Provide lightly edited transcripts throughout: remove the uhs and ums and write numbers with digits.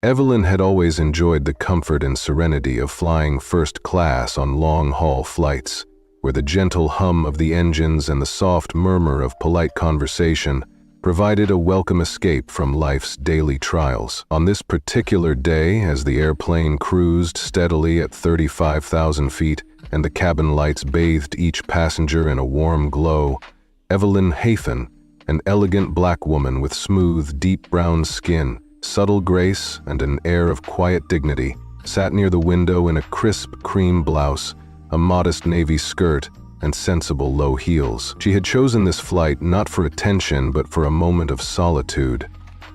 Evelyn had always enjoyed the comfort and serenity of flying first class on long-haul flights, where the gentle hum of the engines and the soft murmur of polite conversation provided a welcome escape from life's daily trials. On this particular day, as the airplane cruised steadily at 35,000 feet and the cabin lights bathed each passenger in a warm glow, Evelyn Hafen, an elegant black woman with smooth, deep brown skin, subtle grace, and an air of quiet dignity, sat near the window in a crisp cream blouse, a modest navy skirt, and sensible low heels. She had chosen this flight not for attention but for a moment of solitude,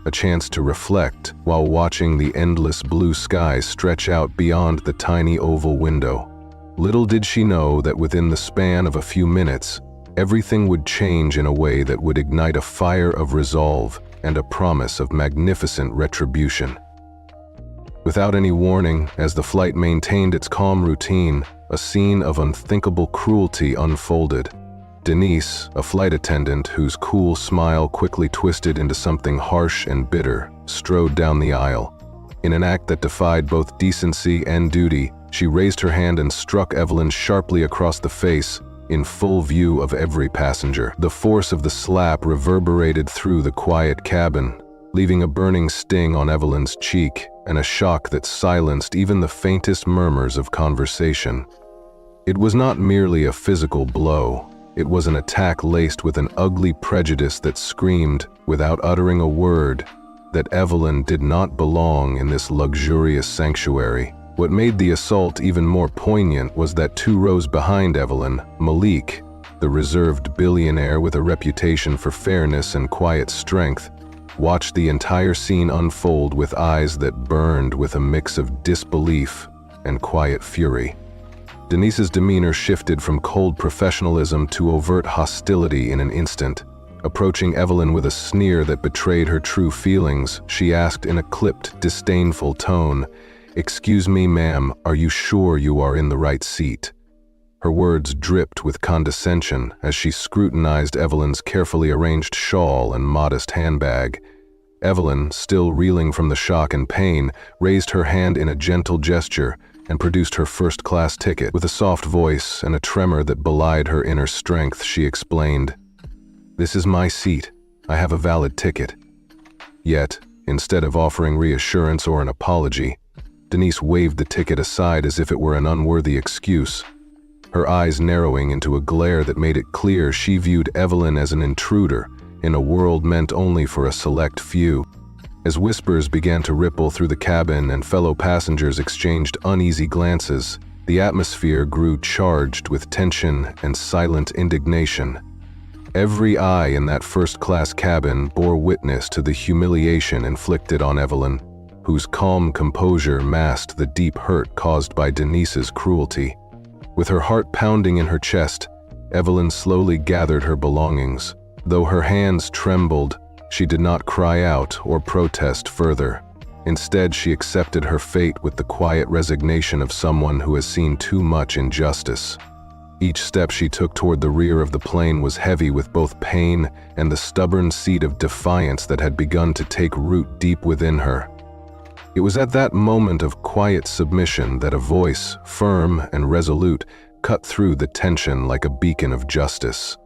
a chance to reflect while watching the endless blue sky stretch out beyond the tiny oval window. Little did she know that within the span of a few minutes, everything would change in a way that would ignite a fire of resolve and a promise of magnificent retribution. Without any warning, as the flight maintained its calm routine, a scene of unthinkable cruelty unfolded. Denise, a flight attendant whose cool smile quickly twisted into something harsh and bitter, strode down the aisle. In an act that defied both decency and duty, she raised her hand and struck Evelyn sharply across the face, in full view of every passenger. The force of the slap reverberated through the quiet cabin, leaving a burning sting on Evelyn's cheek and a shock that silenced even the faintest murmurs of conversation. It was not merely a physical blow. It was an attack laced with an ugly prejudice that screamed, without uttering a word, that Evelyn did not belong in this luxurious sanctuary. What made the assault even more poignant was that 2 rows behind Evelyn, Malik, the reserved billionaire with a reputation for fairness and quiet strength, watched the entire scene unfold with eyes that burned with a mix of disbelief and quiet fury. Denise's demeanor shifted from cold professionalism to overt hostility in an instant. Approaching Evelyn with a sneer that betrayed her true feelings, she asked in a clipped, disdainful tone, "Excuse me, ma'am, are you sure you are in the right seat?" Her words dripped with condescension as she scrutinized Evelyn's carefully arranged shawl and modest handbag. Evelyn, still reeling from the shock and pain, raised her hand in a gentle gesture and produced her first-class ticket. With a soft voice and a tremor that belied her inner strength, she explained, "This is my seat. I have a valid ticket." Yet, instead of offering reassurance or an apology, Denise waved the ticket aside as if it were an unworthy excuse, her eyes narrowing into a glare that made it clear she viewed Evelyn as an intruder in a world meant only for a select few. As whispers began to ripple through the cabin and fellow passengers exchanged uneasy glances, the atmosphere grew charged with tension and silent indignation. Every eye in that first-class cabin bore witness to the humiliation inflicted on Evelyn, whose calm composure masked the deep hurt caused by Denise's cruelty. With her heart pounding in her chest, Evelyn slowly gathered her belongings. Though her hands trembled, she did not cry out or protest further. Instead, she accepted her fate with the quiet resignation of someone who has seen too much injustice. Each step she took toward the rear of the plane was heavy with both pain and the stubborn seed of defiance that had begun to take root deep within her. It was at that moment of quiet submission that a voice, firm and resolute, cut through the tension like a beacon of justice.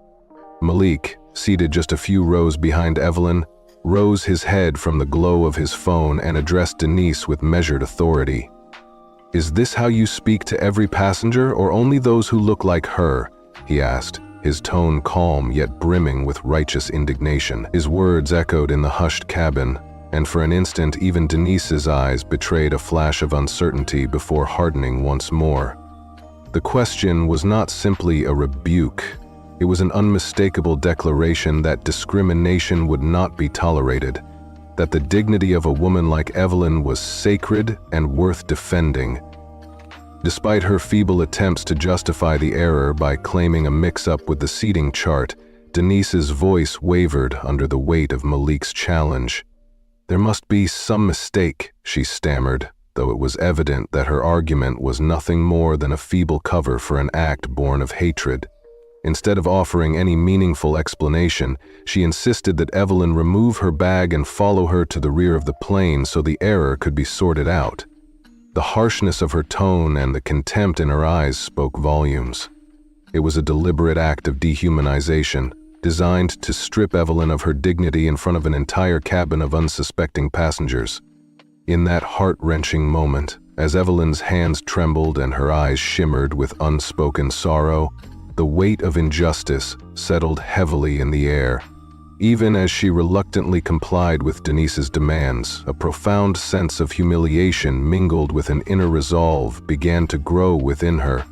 Malik, seated just a few rows behind Evelyn, rose his head from the glow of his phone and addressed Denise with measured authority. "Is this how you speak to every passenger, or only those who look like her?" he asked, his tone calm yet brimming with righteous indignation. His words echoed in the hushed cabin, and for an instant even Denise's eyes betrayed a flash of uncertainty before hardening once more. The question was not simply a rebuke. It was an unmistakable declaration that discrimination would not be tolerated, that the dignity of a woman like Evelyn was sacred and worth defending. Despite her feeble attempts to justify the error by claiming a mix-up with the seating chart, Denise's voice wavered under the weight of Malik's challenge. "There must be some mistake," she stammered, though it was evident that her argument was nothing more than a feeble cover for an act born of hatred. Instead of offering any meaningful explanation, she insisted that Evelyn remove her bag and follow her to the rear of the plane so the error could be sorted out. The harshness of her tone and the contempt in her eyes spoke volumes. It was a deliberate act of dehumanization, designed to strip Evelyn of her dignity in front of an entire cabin of unsuspecting passengers. In that heart-wrenching moment, as Evelyn's hands trembled and her eyes shimmered with unspoken sorrow, the weight of injustice settled heavily in the air. Even as she reluctantly complied with Denise's demands, a profound sense of humiliation mingled with an inner resolve began to grow within her.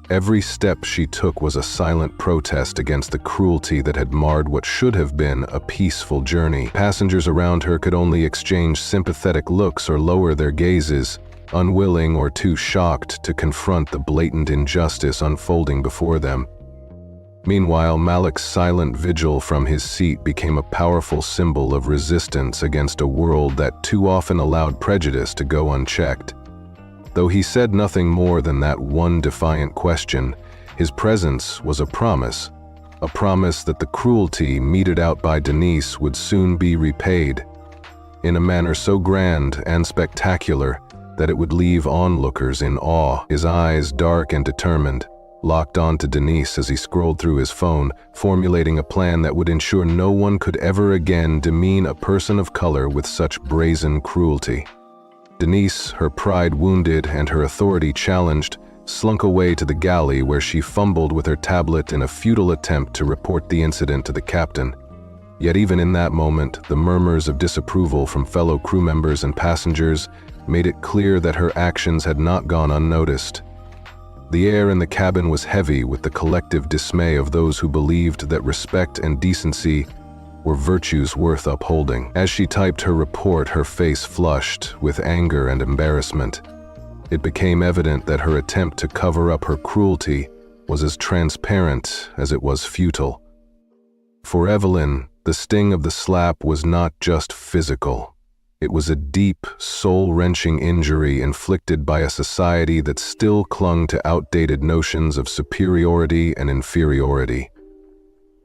Every step she took was a silent protest against the cruelty that had marred what should have been a peaceful journey. Passengers around her could only exchange sympathetic looks or lower their gazes, unwilling or too shocked to confront the blatant injustice unfolding before them. Meanwhile, Malik's silent vigil from his seat became a powerful symbol of resistance against a world that too often allowed prejudice to go unchecked. Though he said nothing more than that one defiant question, his presence was a promise that the cruelty meted out by Denise would soon be repaid, in a manner so grand and spectacular that it would leave onlookers in awe. His eyes, dark and determined, locked onto Denise as he scrolled through his phone, formulating a plan that would ensure no one could ever again demean a person of color with such brazen cruelty. Denise, her pride wounded and her authority challenged, slunk away to the galley where she fumbled with her tablet in a futile attempt to report the incident to the captain. Yet even in that moment, the murmurs of disapproval from fellow crew members and passengers made it clear that her actions had not gone unnoticed. The air in the cabin was heavy with the collective dismay of those who believed that respect and decency were virtues worth upholding. As she typed her report, her face flushed with anger and embarrassment. It became evident that her attempt to cover up her cruelty was as transparent as it was futile. For Evelyn, the sting of the slap was not just physical. It was a deep, soul-wrenching injury inflicted by a society that still clung to outdated notions of superiority and inferiority.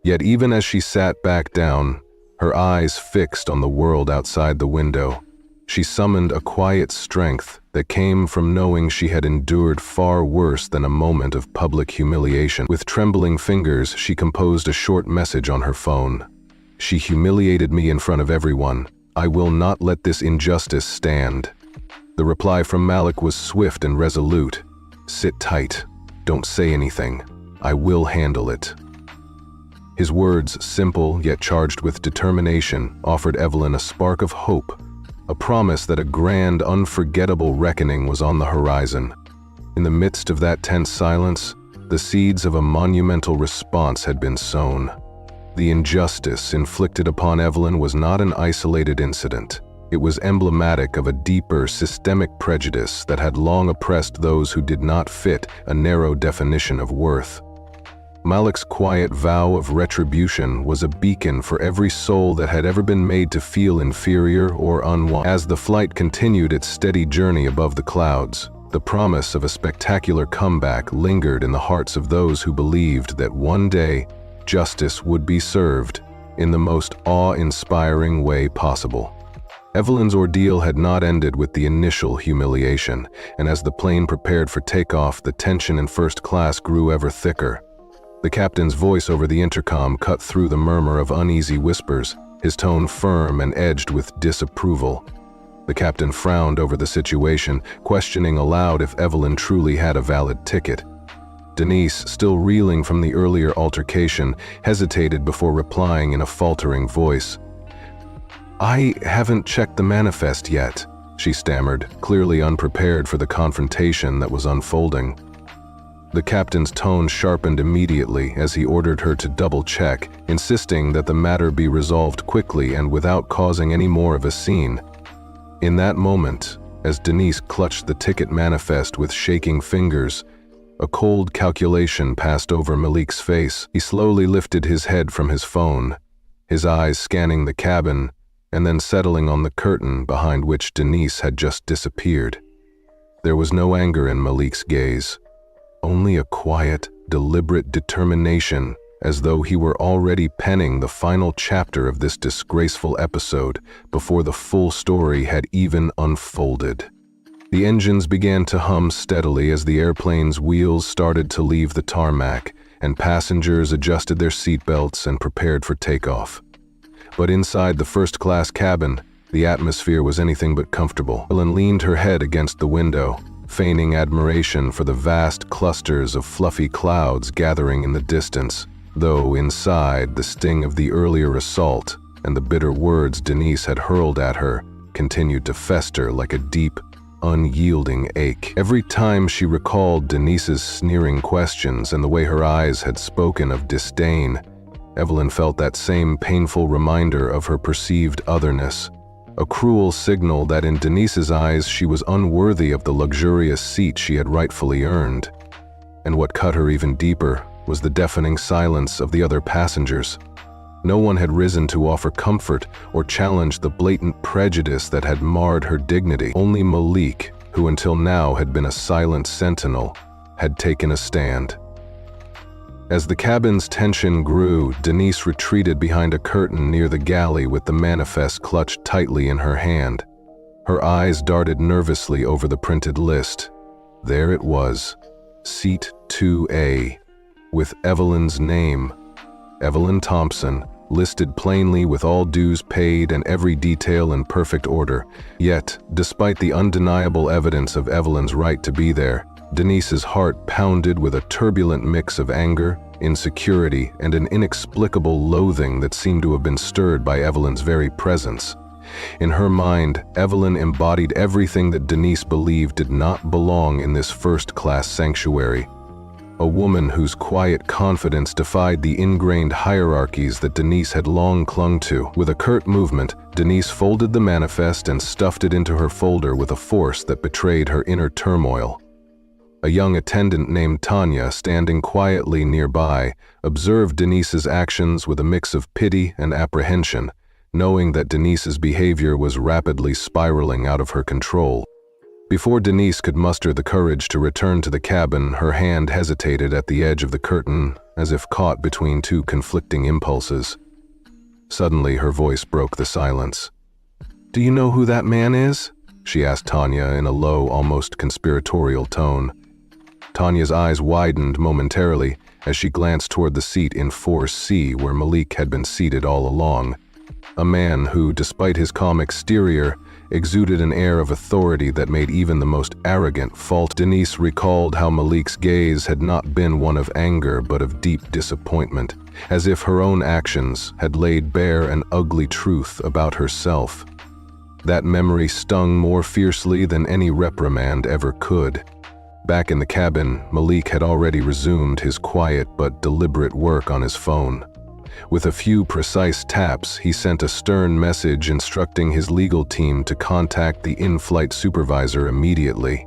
Yet even as she sat back down, her eyes fixed on the world outside the window, she summoned a quiet strength that came from knowing she had endured far worse than a moment of public humiliation. With trembling fingers, she composed a short message on her phone. "She humiliated me in front of everyone. I will not let this injustice stand." The reply from Malik was swift and resolute. "Sit tight. Don't say anything. I will handle it." His words, simple yet charged with determination, offered Evelyn a spark of hope, a promise that a grand, unforgettable reckoning was on the horizon. In the midst of that tense silence, the seeds of a monumental response had been sown. The injustice inflicted upon Evelyn was not an isolated incident. It was emblematic of a deeper, systemic prejudice that had long oppressed those who did not fit a narrow definition of worth. Malik's quiet vow of retribution was a beacon for every soul that had ever been made to feel inferior or unwanted. As the flight continued its steady journey above the clouds, the promise of a spectacular comeback lingered in the hearts of those who believed that one day justice would be served in the most awe-inspiring way possible. Evelyn's ordeal had not ended with the initial humiliation, and as the plane prepared for takeoff, the tension in first class grew ever thicker. The captain's voice over the intercom cut through the murmur of uneasy whispers, his tone firm and edged with disapproval. The captain frowned over the situation, questioning aloud if Evelyn truly had a valid ticket. Denise, still reeling from the earlier altercation, hesitated before replying in a faltering voice. "I haven't checked the manifest yet," she stammered, clearly unprepared for the confrontation that was unfolding. The captain's tone sharpened immediately as he ordered her to double-check, insisting that the matter be resolved quickly and without causing any more of a scene. In that moment, as Denise clutched the ticket manifest with shaking fingers, a cold calculation passed over Malik's face. He slowly lifted his head from his phone, his eyes scanning the cabin and then settling on the curtain behind which Denise had just disappeared. There was no anger in Malik's gaze, only a quiet, deliberate determination, as though he were already penning the final chapter of this disgraceful episode before the full story had even unfolded. The engines began to hum steadily as the airplane's wheels started to leave the tarmac, and passengers adjusted their seatbelts and prepared for takeoff. But inside the first-class cabin, the atmosphere was anything but comfortable. Evelyn leaned her head against the window, feigning admiration for the vast clusters of fluffy clouds gathering in the distance, though inside the sting of the earlier assault and the bitter words Denise had hurled at her continued to fester like a deep, unyielding ache. Every time she recalled Denise's sneering questions and the way her eyes had spoken of disdain, Evelyn felt that same painful reminder of her perceived otherness, a cruel signal that in Denise's eyes she was unworthy of the luxurious seat she had rightfully earned. And what cut her even deeper was the deafening silence of the other passengers. No one had risen to offer comfort or challenge the blatant prejudice that had marred her dignity. Only Malik, who until now had been a silent sentinel, had taken a stand. As the cabin's tension grew, Denise retreated behind a curtain near the galley with the manifest clutched tightly in her hand. Her eyes darted nervously over the printed list. There it was, Seat 2A, with Evelyn's name. Evelyn Thompson, listed plainly with all dues paid and every detail in perfect order. Yet, despite the undeniable evidence of Evelyn's right to be there, Denise's heart pounded with a turbulent mix of anger, insecurity, and an inexplicable loathing that seemed to have been stirred by Evelyn's very presence. In her mind, Evelyn embodied everything that Denise believed did not belong in this first-class sanctuary. A woman whose quiet confidence defied the ingrained hierarchies that Denise had long clung to. With a curt movement, Denise folded the manifest and stuffed it into her folder with a force that betrayed her inner turmoil. A young attendant named Tanya, standing quietly nearby, observed Denise's actions with a mix of pity and apprehension, knowing that Denise's behavior was rapidly spiraling out of her control. Before Denise could muster the courage to return to the cabin, her hand hesitated at the edge of the curtain, as if caught between two conflicting impulses. Suddenly, her voice broke the silence. "Do you know who that man is?" she asked Tanya in a low, almost conspiratorial tone. Tanya's eyes widened momentarily as she glanced toward the seat in 4C where Malik had been seated all along. A man who, despite his calm exterior, exuded an air of authority that made even the most arrogant falter. Denise recalled how Malik's gaze had not been one of anger but of deep disappointment, as if her own actions had laid bare an ugly truth about herself. That memory stung more fiercely than any reprimand ever could. Back in the cabin, Malik had already resumed his quiet but deliberate work on his phone. With a few precise taps, he sent a stern message instructing his legal team to contact the in-flight supervisor immediately.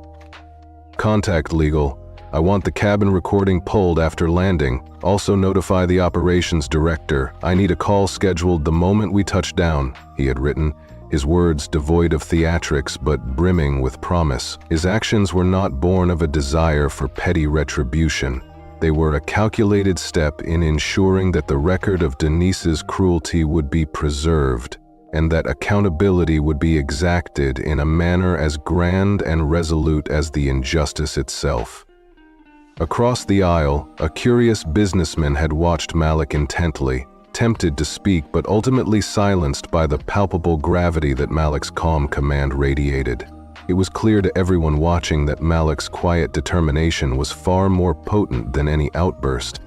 "Contact legal. I want the cabin recording pulled after landing. Also notify the operations director. I need a call scheduled the moment we touch down," he had written, his words devoid of theatrics but brimming with promise. His actions were not born of a desire for petty retribution. They were a calculated step in ensuring that the record of Denise's cruelty would be preserved, and that accountability would be exacted in a manner as grand and resolute as the injustice itself. Across the aisle, a curious businessman had watched Malik intently, tempted to speak but ultimately silenced by the palpable gravity that Malik's calm command radiated. It was clear to everyone watching that Malik's quiet determination was far more potent than any outburst.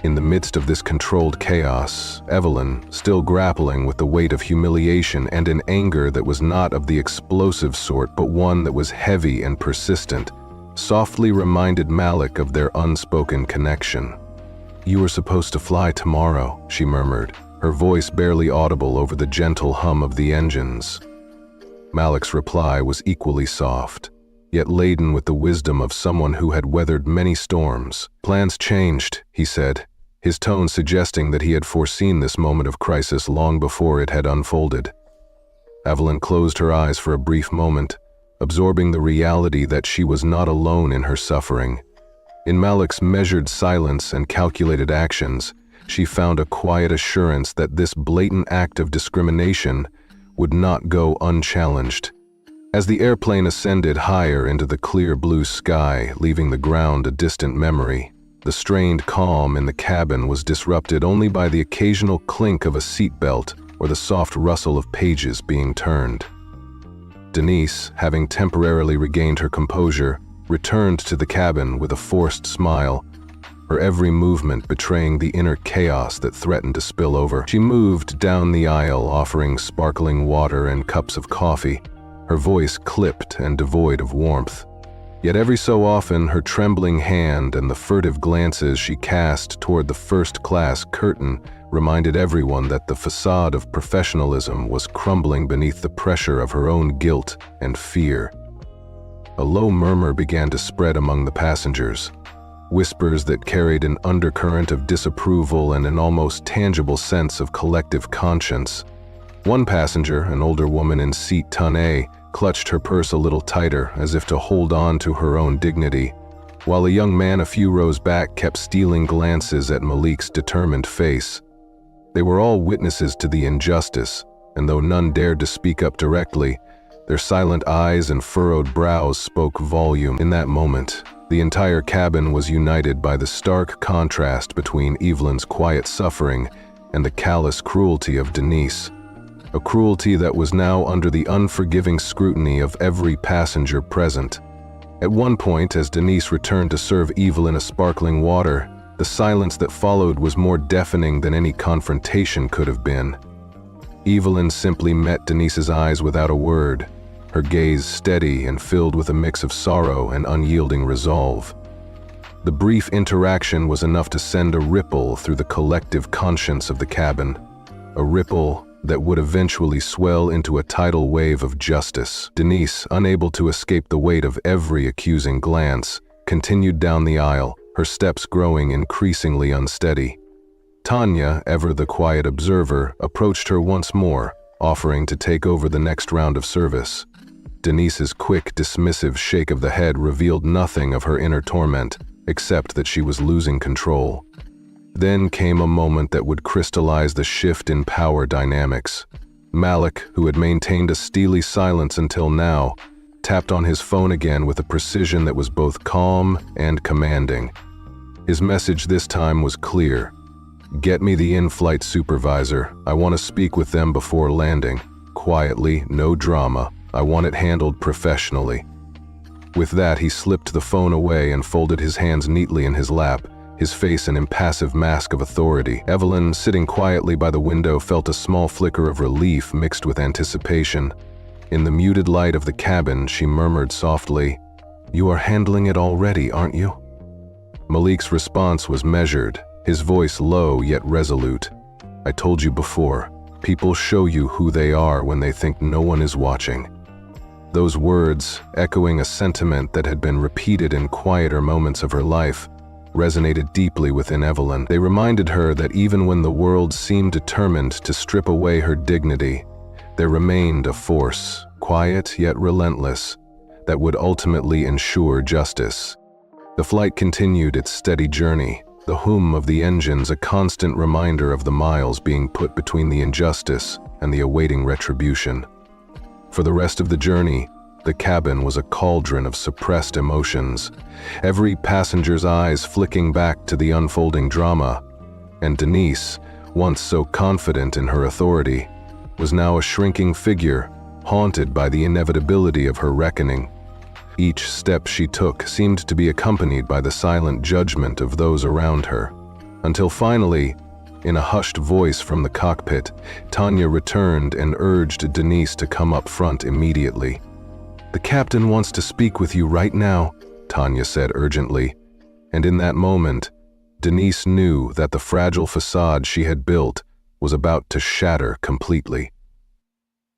In the midst of this controlled chaos, Evelyn, still grappling with the weight of humiliation and an anger that was not of the explosive sort but one that was heavy and persistent, softly reminded Malik of their unspoken connection. "You were supposed to fly tomorrow," she murmured, her voice barely audible over the gentle hum of the engines. Malik's reply was equally soft, yet laden with the wisdom of someone who had weathered many storms. "Plans changed," he said, his tone suggesting that he had foreseen this moment of crisis long before it had unfolded. Evelyn closed her eyes for a brief moment, absorbing the reality that she was not alone in her suffering. In Malik's measured silence and calculated actions, she found a quiet assurance that this blatant act of discrimination would not go unchallenged. As the airplane ascended higher into the clear blue sky, leaving the ground a distant memory, the strained calm in the cabin was disrupted only by the occasional clink of a seatbelt or the soft rustle of pages being turned. Denise, having temporarily regained her composure, returned to the cabin with a forced smile, her every movement betraying the inner chaos that threatened to spill over. She moved down the aisle, offering sparkling water and cups of coffee, her voice clipped and devoid of warmth. Yet every so often, her trembling hand and the furtive glances she cast toward the first-class curtain reminded everyone that the facade of professionalism was crumbling beneath the pressure of her own guilt and fear. A low murmur began to spread among the passengers, whispers that carried an undercurrent of disapproval and an almost tangible sense of collective conscience. One passenger, an older woman in seat ton A, clutched her purse a little tighter as if to hold on to her own dignity, while a young man a few rows back kept stealing glances at Malik's determined face. They were all witnesses to the injustice, and though none dared to speak up directly, their silent eyes and furrowed brows spoke volume. In that moment, the entire cabin was united by the stark contrast between Evelyn's quiet suffering and the callous cruelty of Denise, a cruelty that was now under the unforgiving scrutiny of every passenger present. At one point, as Denise returned to serve Evelyn a sparkling water, the silence that followed was more deafening than any confrontation could have been. Evelyn simply met Denise's eyes without a word, her gaze steady and filled with a mix of sorrow and unyielding resolve. The brief interaction was enough to send a ripple through the collective conscience of the cabin, a ripple that would eventually swell into a tidal wave of justice. Denise, unable to escape the weight of every accusing glance, continued down the aisle, her steps growing increasingly unsteady. Tanya, ever the quiet observer, approached her once more, offering to take over the next round of service. Denise's quick, dismissive shake of the head revealed nothing of her inner torment, except that she was losing control. Then came a moment that would crystallize the shift in power dynamics. Malik, who had maintained a steely silence until now, tapped on his phone again with a precision that was both calm and commanding. His message this time was clear. "Get me the in-flight supervisor. I want to speak with them before landing. Quietly, no drama. I want it handled professionally." With that, he slipped the phone away and folded his hands neatly in his lap, his face an impassive mask of authority. Evelyn, sitting quietly by the window, felt a small flicker of relief mixed with anticipation. In the muted light of the cabin, she murmured softly, "You are handling it already, aren't you?" Malik's response was measured, his voice low yet resolute. "I told you before, people show you who they are when they think no one is watching." Those words, echoing a sentiment that had been repeated in quieter moments of her life, resonated deeply within Evelyn. They reminded her that even when the world seemed determined to strip away her dignity, there remained a force, quiet yet relentless, that would ultimately ensure justice. The flight continued its steady journey, the hum of the engines a constant reminder of the miles being put between the injustice and the awaiting retribution. For the rest of the journey, the cabin was a cauldron of suppressed emotions, every passenger's eyes flicking back to the unfolding drama, and Denise, once so confident in her authority, was now a shrinking figure, haunted by the inevitability of her reckoning. Each step she took seemed to be accompanied by the silent judgment of those around her, until finally, in a hushed voice from the cockpit, Tanya returned and urged Denise to come up front immediately. "The captain wants to speak with you right now," Tanya said urgently, and in that moment, Denise knew that the fragile facade she had built was about to shatter completely.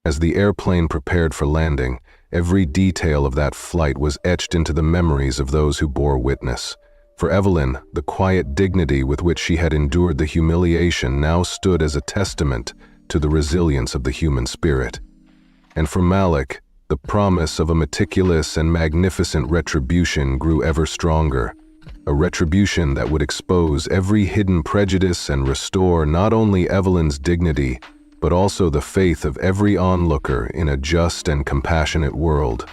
As the airplane prepared for landing, every detail of that flight was etched into the memories of those who bore witness. For Evelyn, the quiet dignity with which she had endured the humiliation now stood as a testament to the resilience of the human spirit. And for Malik, the promise of a meticulous and magnificent retribution grew ever stronger. a retribution that would expose every hidden prejudice and restore not only Evelyn's dignity, but also the faith of every onlooker in a just and compassionate world.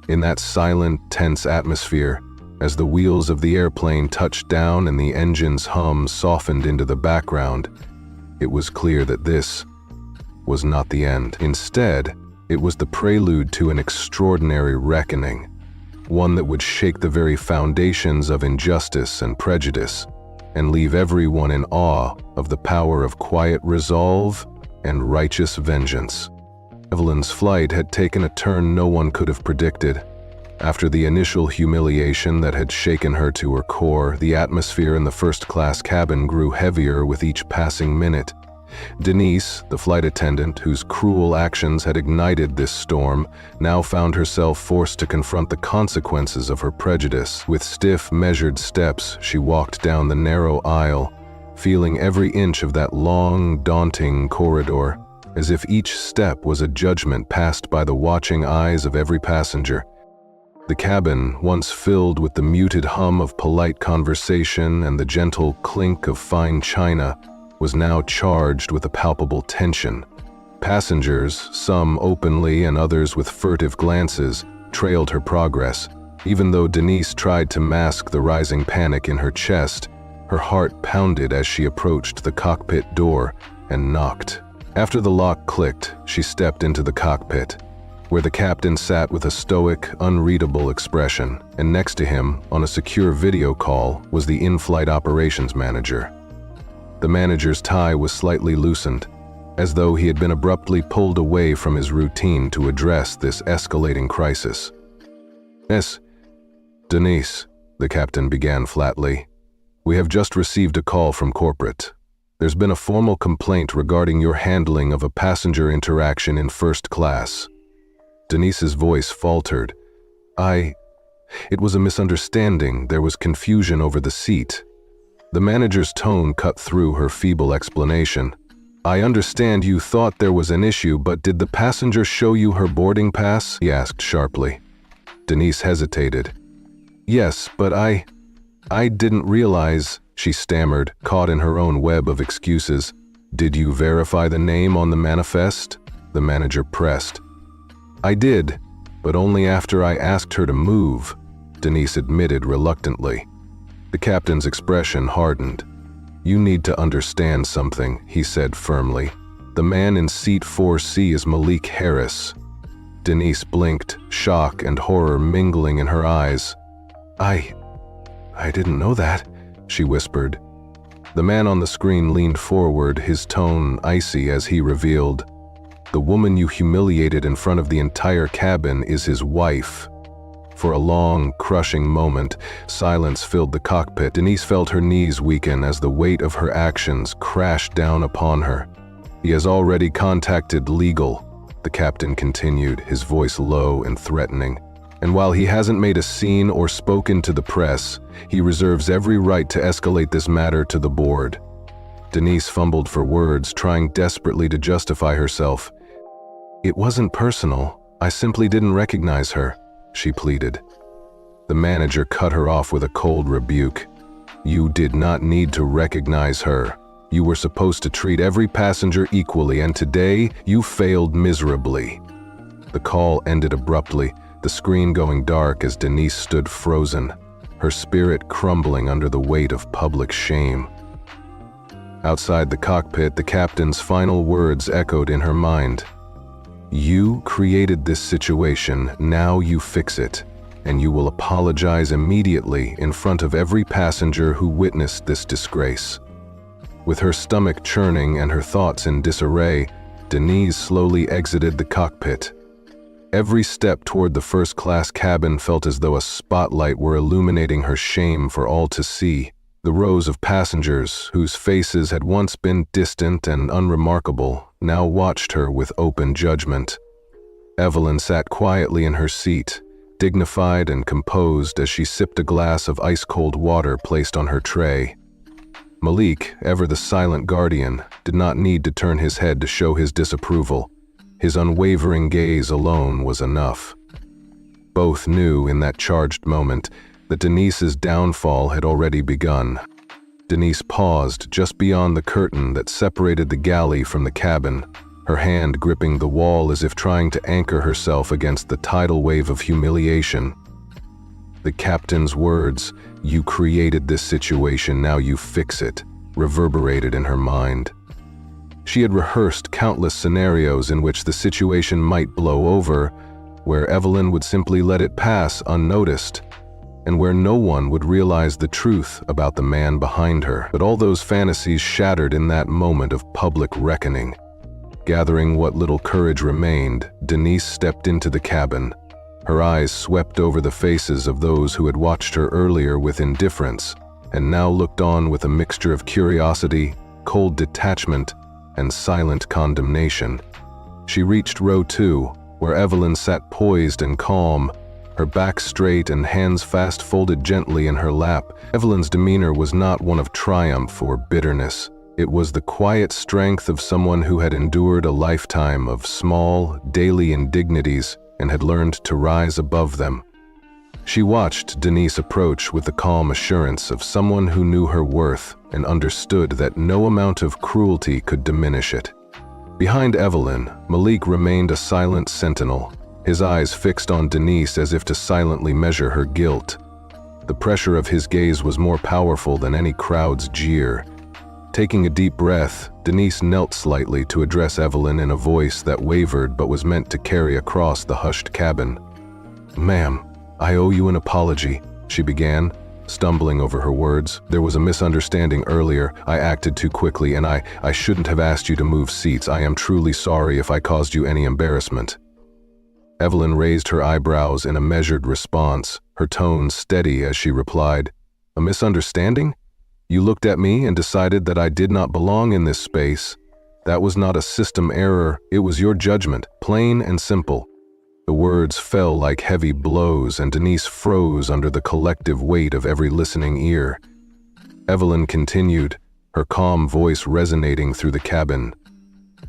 In that silent, tense atmosphere, as the wheels of the airplane touched down and the engine's hum softened into the background, it was clear that this was not the end. Instead, it was the prelude to an extraordinary reckoning, one that would shake the very foundations of injustice and prejudice, and leave everyone in awe of the power of quiet resolve and righteous vengeance. Evelyn's flight had taken a turn no one could have predicted. After the initial humiliation that had shaken her to her core, the atmosphere in the first-class cabin grew heavier with each passing minute. Denise, the flight attendant whose cruel actions had ignited this storm, now found herself forced to confront the consequences of her prejudice. With stiff, measured steps, she walked down the narrow aisle, feeling every inch of that long, daunting corridor, as if each step was a judgment passed by the watching eyes of every passenger. The cabin, once filled with the muted hum of polite conversation and the gentle clink of fine china, was now charged with a palpable tension. Passengers, some openly and others with furtive glances, trailed her progress. Even though Denise tried to mask the rising panic in her chest, her heart pounded as she approached the cockpit door and knocked. After the lock clicked, she stepped into the cockpit, where the captain sat with a stoic, unreadable expression, and next to him, on a secure video call, was the in-flight operations manager. The manager's tie was slightly loosened, as though he had been abruptly pulled away from his routine to address this escalating crisis. "Yes, Denise," the captain began flatly. "We have just received a call from corporate. There's been a formal complaint regarding your handling of a passenger interaction in first class." Denise's voice faltered. It was a misunderstanding. There was confusion over the seat." The manager's tone cut through her feeble explanation. "I understand you thought there was an issue, but did the passenger show you her boarding pass?" he asked sharply. Denise hesitated. "Yes, but I didn't realize," she stammered, caught in her own web of excuses. "Did you verify the name on the manifest?" the manager pressed. "I did, but only after I asked her to move," Denise admitted reluctantly. The captain's expression hardened. "You need to understand something," he said firmly. "The man in seat 4C is Malik Harris." Denise blinked, shock and horror mingling in her eyes. I didn't know that," she whispered. The man on the screen leaned forward, his tone icy as he revealed, "The woman you humiliated in front of the entire cabin is his wife." For a long, crushing moment, silence filled the cockpit. Denise felt her knees weaken as the weight of her actions crashed down upon her. "He has already contacted legal," the captain continued, his voice low and threatening. "And while he hasn't made a scene or spoken to the press, he reserves every right to escalate this matter to the board." Denise fumbled for words, trying desperately to justify herself. "It wasn't personal. I simply didn't recognize her," she pleaded. The manager cut her off with a cold rebuke. "You did not need to recognize her. You were supposed to treat every passenger equally, and today you failed miserably." The call ended abruptly, the screen going dark as Denise stood frozen, her spirit crumbling under the weight of public shame. Outside the cockpit, the captain's final words echoed in her mind. "You created this situation, now you fix it, and you will apologize immediately in front of every passenger who witnessed this disgrace." With her stomach churning and her thoughts in disarray, Denise slowly exited the cockpit. Every step toward the first-class cabin felt as though a spotlight were illuminating her shame for all to see. The rows of passengers, whose faces had once been distant and unremarkable, now watched her with open judgment. Evelyn sat quietly in her seat, dignified and composed as she sipped a glass of ice-cold water placed on her tray. Malik, ever the silent guardian, did not need to turn his head to show his disapproval. His unwavering gaze alone was enough. Both knew in that charged moment that Denise's downfall had already begun. Denise paused just beyond the curtain that separated the galley from the cabin, her hand gripping the wall as if trying to anchor herself against the tidal wave of humiliation. The captain's words, "You created this situation, now you fix it," reverberated in her mind. She had rehearsed countless scenarios in which the situation might blow over, where Evelyn would simply let it pass unnoticed, and where no one would realize the truth about the man behind her. But all those fantasies shattered in that moment of public reckoning. Gathering what little courage remained, Denise stepped into the cabin. Her eyes swept over the faces of those who had watched her earlier with indifference, and now looked on with a mixture of curiosity, cold detachment, and silent condemnation. She reached row 2, where Evelyn sat poised and calm, her back straight and hands fast folded gently in her lap. Evelyn's demeanor was not one of triumph or bitterness. It was the quiet strength of someone who had endured a lifetime of small, daily indignities and had learned to rise above them. She watched Denise approach with the calm assurance of someone who knew her worth and understood that no amount of cruelty could diminish it. Behind Evelyn, Malik remained a silent sentinel, his eyes fixed on Denise as if to silently measure her guilt. The pressure of his gaze was more powerful than any crowd's jeer. Taking a deep breath, Denise knelt slightly to address Evelyn in a voice that wavered but was meant to carry across the hushed cabin. "Ma'am, I owe you an apology," she began, stumbling over her words. "There was a misunderstanding earlier. I acted too quickly, and I shouldn't have asked you to move seats. I am truly sorry if I caused you any embarrassment." Evelyn raised her eyebrows in a measured response, her tone steady as she replied, "A misunderstanding? You looked at me and decided that I did not belong in this space. That was not a system error, it was your judgment, plain and simple." The words fell like heavy blows, and Denise froze under the collective weight of every listening ear. Evelyn continued, her calm voice resonating through the cabin.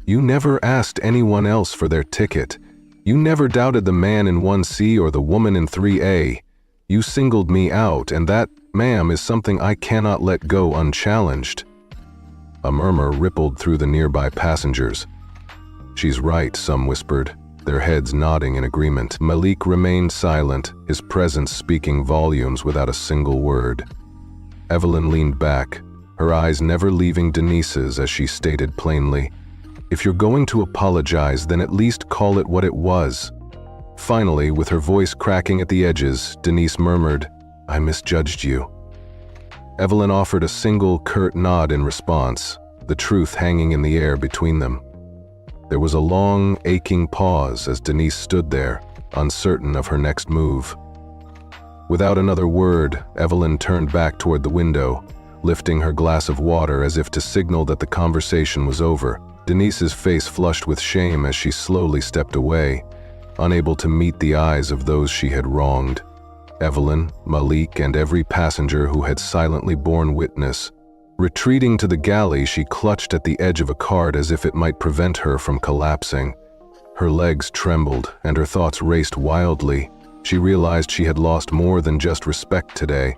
"You never asked anyone else for their ticket. You never doubted the man in 1C or the woman in 3A. You singled me out, and that, ma'am, is something I cannot let go unchallenged." A murmur rippled through the nearby passengers. "She's right," some whispered, their heads nodding in agreement. Malik remained silent, his presence speaking volumes without a single word. Evelyn leaned back, her eyes never leaving Denise's as she stated plainly, "If you're going to apologize, then at least call it what it was." Finally, with her voice cracking at the edges, Denise murmured, "I misjudged you." Evelyn offered a single curt nod in response, the truth hanging in the air between them. There was a long, aching pause as Denise stood there, uncertain of her next move. Without another word, Evelyn turned back toward the window, lifting her glass of water as if to signal that the conversation was over. Denise's face flushed with shame as she slowly stepped away, unable to meet the eyes of those she had wronged. Evelyn, Malik, and every passenger who had silently borne witness. Retreating to the galley, she clutched at the edge of a cart as if it might prevent her from collapsing. Her legs trembled, and her thoughts raced wildly. She realized she had lost more than just respect today.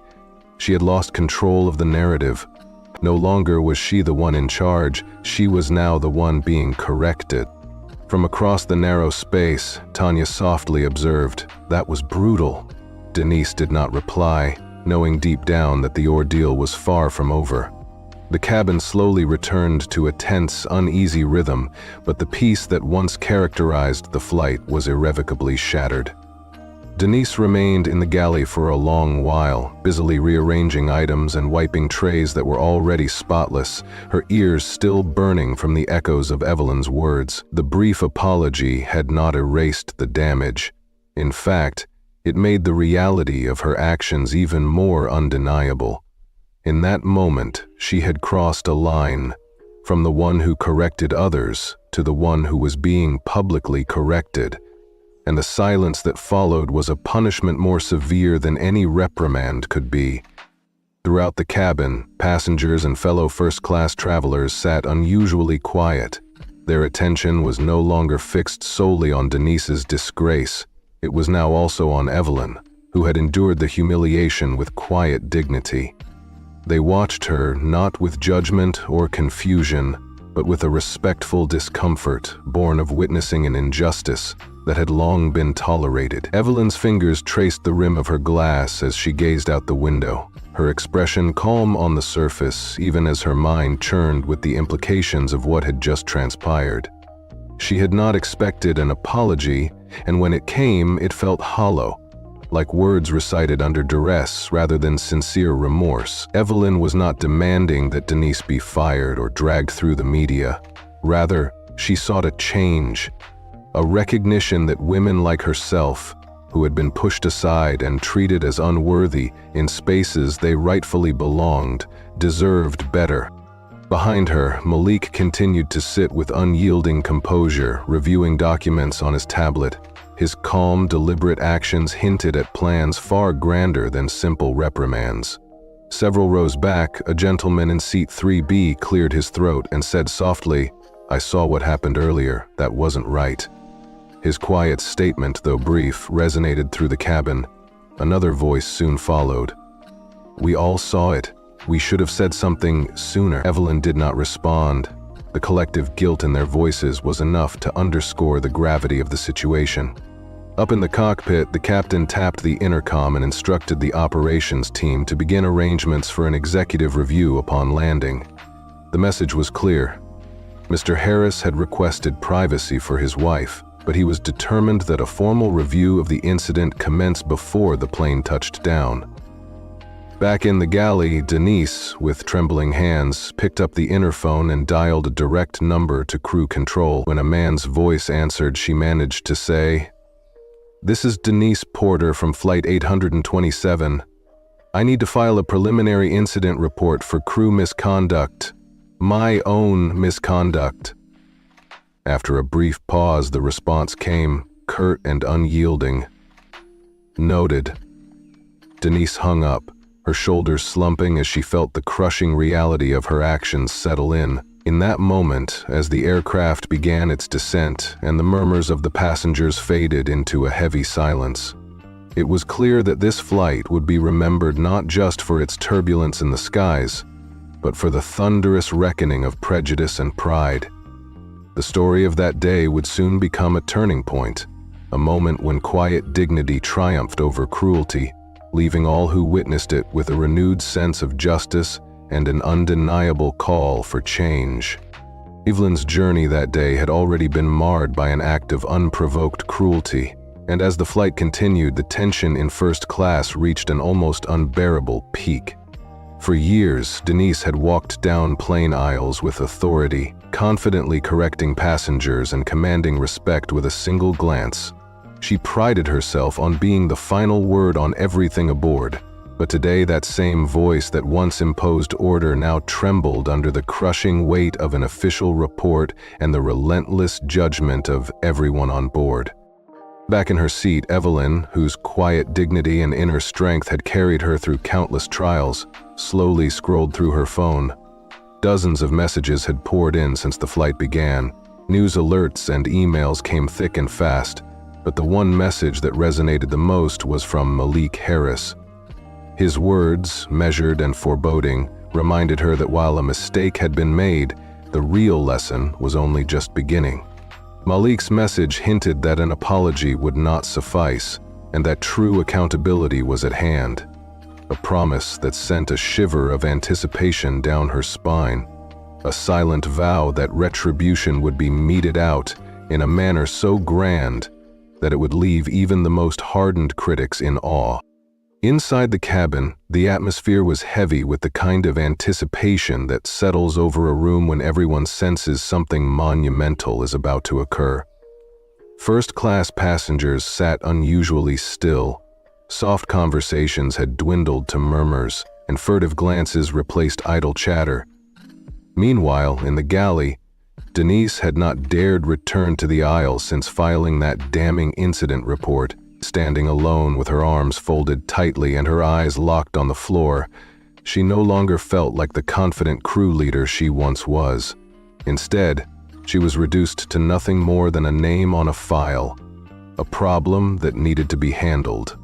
She had lost control of the narrative. No longer was she the one in charge, she was now the one being corrected. From across the narrow space, Tanya softly observed, "That was brutal." Denise did not reply, knowing deep down that the ordeal was far from over. The cabin slowly returned to a tense, uneasy rhythm, but the peace that once characterized the flight was irrevocably shattered. Denise remained in the galley for a long while, busily rearranging items and wiping trays that were already spotless, her ears still burning from the echoes of Evelyn's words. The brief apology had not erased the damage. In fact, it made the reality of her actions even more undeniable. In that moment, she had crossed a line, from the one who corrected others to the one who was being publicly corrected. And the silence that followed was a punishment more severe than any reprimand could be. Throughout the cabin, passengers and fellow first-class travelers sat unusually quiet. Their attention was no longer fixed solely on Denise's disgrace. It was now also on Evelyn. who had endured the humiliation with quiet dignity. They watched her not with judgment or confusion, but with a respectful discomfort born of witnessing an injustice that had long been tolerated. Evelyn's fingers traced the rim of her glass as she gazed out the window, her expression calm on the surface even as her mind churned with the implications of what had just transpired. She had not expected an apology, and when it came, it felt hollow, like words recited under duress rather than sincere remorse. Evelyn was not demanding that Denise be fired or dragged through the media. Rather, she sought a change, a recognition that women like herself, who had been pushed aside and treated as unworthy in spaces they rightfully belonged, deserved better. Behind her, Malik continued to sit with unyielding composure, reviewing documents on his tablet. His calm, deliberate actions hinted at plans far grander than simple reprimands. Several rows back, a gentleman in seat 3B cleared his throat and said softly, "I saw what happened earlier. That wasn't right." His quiet statement, though brief, resonated through the cabin. Another voice soon followed. "We all saw it. We should have said something sooner." Evelyn did not respond. The collective guilt in their voices was enough to underscore the gravity of the situation. Up in the cockpit, the captain tapped the intercom and instructed the operations team to begin arrangements for an executive review upon landing. The message was clear. Mr. Harris had requested privacy for his wife, but he was determined that a formal review of the incident commence before the plane touched down. Back in the galley, Denise, with trembling hands, picked up the interphone and dialed a direct number to crew control. When a man's voice answered, she managed to say, "This is Denise Porter from Flight 827. I need to file a preliminary incident report for crew misconduct. My own misconduct." After a brief pause, the response came, curt and unyielding. "Noted." Denise hung up, her shoulders slumping as she felt the crushing reality of her actions settle in. In that moment, as the aircraft began its descent and the murmurs of the passengers faded into a heavy silence, it was clear that this flight would be remembered not just for its turbulence in the skies, but for the thunderous reckoning of prejudice and pride. The story of that day would soon become a turning point, a moment when quiet dignity triumphed over cruelty, leaving all who witnessed it with a renewed sense of justice and an undeniable call for change. Evelyn's journey that day had already been marred by an act of unprovoked cruelty, and as the flight continued, the tension in first class reached an almost unbearable peak. For years, Denise had walked down plane aisles with authority, confidently correcting passengers and commanding respect with a single glance. She prided herself on being the final word on everything aboard, but today that same voice that once imposed order now trembled under the crushing weight of an official report and the relentless judgment of everyone on board. Back in her seat, Evelyn, whose quiet dignity and inner strength had carried her through countless trials, slowly scrolled through her phone. Dozens of messages had poured in since the flight began. News alerts and emails came thick and fast, but the one message that resonated the most was from Malik Harris. His words, measured and foreboding, reminded her that while a mistake had been made, the real lesson was only just beginning. Malik's message hinted that an apology would not suffice, and that true accountability was at hand. A promise that sent a shiver of anticipation down her spine. A silent vow that retribution would be meted out in a manner so grand that it would leave even the most hardened critics in awe. Inside the cabin, the atmosphere was heavy with the kind of anticipation that settles over a room when everyone senses something monumental is about to occur. First-class passengers sat unusually still. Soft conversations had dwindled to murmurs, and furtive glances replaced idle chatter. Meanwhile, in the galley, Denise had not dared return to the aisle since filing that damning incident report. Standing alone with her arms folded tightly and her eyes locked on the floor, she no longer felt like the confident crew leader she once was. Instead, she was reduced to nothing more than a name on a file, a problem that needed to be handled.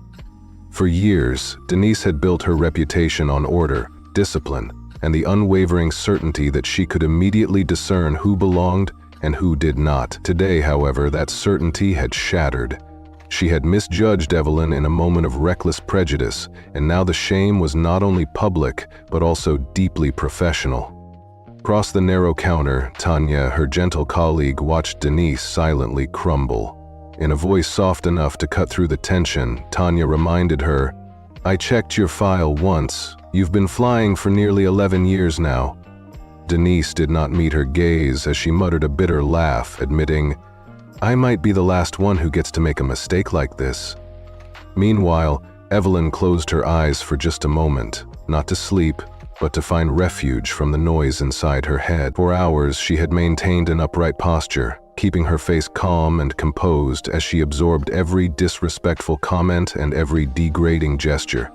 For years, Denise had built her reputation on order, discipline, and the unwavering certainty that she could immediately discern who belonged and who did not. Today, however, that certainty had shattered. She had misjudged Evelyn in a moment of reckless prejudice, and now the shame was not only public, but also deeply professional. Across the narrow counter, Tanya, her gentle colleague, watched Denise silently crumble. In a voice soft enough to cut through the tension, Tanya reminded her, "I checked your file once. You've been flying for nearly 11 years now." Denise did not meet her gaze as she muttered a bitter laugh, admitting, "I might be the last one who gets to make a mistake like this." Meanwhile, Evelyn closed her eyes for just a moment, not to sleep, but to find refuge from the noise inside her head. For hours, she had maintained an upright posture, keeping her face calm and composed as she absorbed every disrespectful comment and every degrading gesture.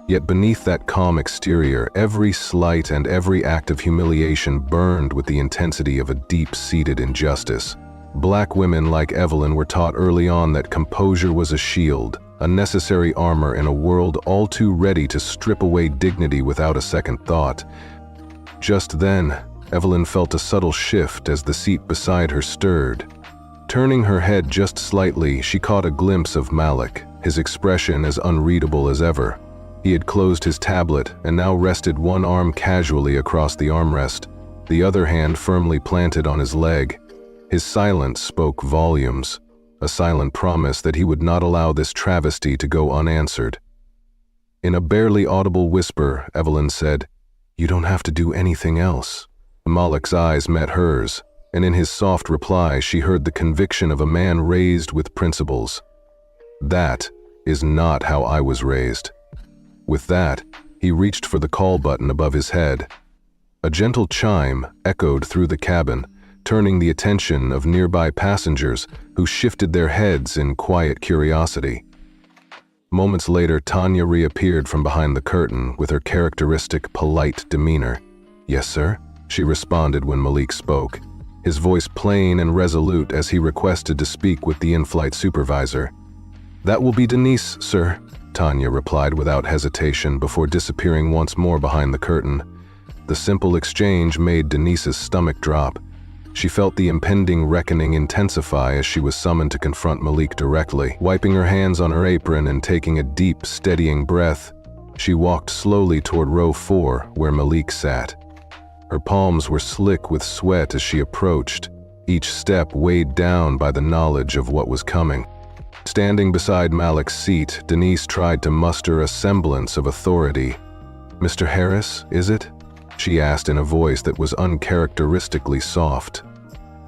Yet beneath that calm exterior, every slight and every act of humiliation burned with the intensity of a deep-seated injustice. Black women like Evelyn were taught early on that composure was a shield, a necessary armor in a world all too ready to strip away dignity without a second thought. Just then, Evelyn felt a subtle shift as the seat beside her stirred. Turning her head just slightly, she caught a glimpse of Malik, his expression as unreadable as ever. He had closed his tablet and now rested one arm casually across the armrest, the other hand firmly planted on his leg. His silence spoke volumes, a silent promise that he would not allow this travesty to go unanswered. In a barely audible whisper, Evelyn said, "You don't have to do anything else." Malik's eyes met hers, and in his soft reply she heard the conviction of a man raised with principles. "That is not how I was raised." With that, he reached for the call button above his head. A gentle chime echoed through the cabin, turning the attention of nearby passengers who shifted their heads in quiet curiosity. Moments later, Tanya reappeared from behind the curtain with her characteristic polite demeanor. "Yes, sir?" she responded when Malik spoke, his voice plain and resolute as he requested to speak with the in-flight supervisor. "That will be Denise, sir," Tanya replied without hesitation before disappearing once more behind the curtain. The simple exchange made Denise's stomach drop. She felt the impending reckoning intensify as she was summoned to confront Malik directly. Wiping her hands on her apron and taking a deep, steadying breath, she walked slowly toward row 4, where Malik sat. Her palms were slick with sweat as she approached, each step weighed down by the knowledge of what was coming. Standing beside Malik's seat, Denise tried to muster a semblance of authority. "Mr. Harris, is it?" she asked in a voice that was uncharacteristically soft.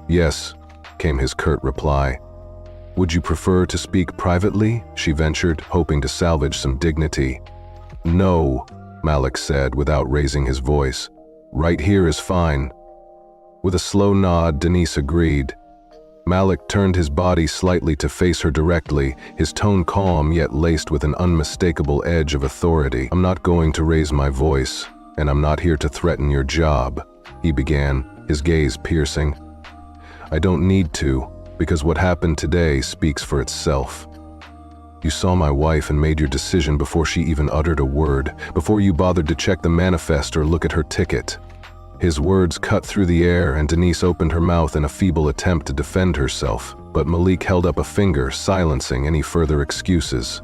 "Yes," came his curt reply. "Would you prefer to speak privately?" she ventured, hoping to salvage some dignity. "No," Malik said without raising his voice. "Right here is fine." With a slow nod, Denise agreed. Malik turned his body slightly to face her directly, his tone calm yet laced with an unmistakable edge of authority. "I'm not going to raise my voice, and I'm not here to threaten your job," he began, his gaze piercing. "I don't need to, because what happened today speaks for itself. You saw my wife and made your decision before she even uttered a word, before you bothered to check the manifest or look at her ticket." His words cut through the air, and Denise opened her mouth in a feeble attempt to defend herself, but Malik held up a finger, silencing any further excuses.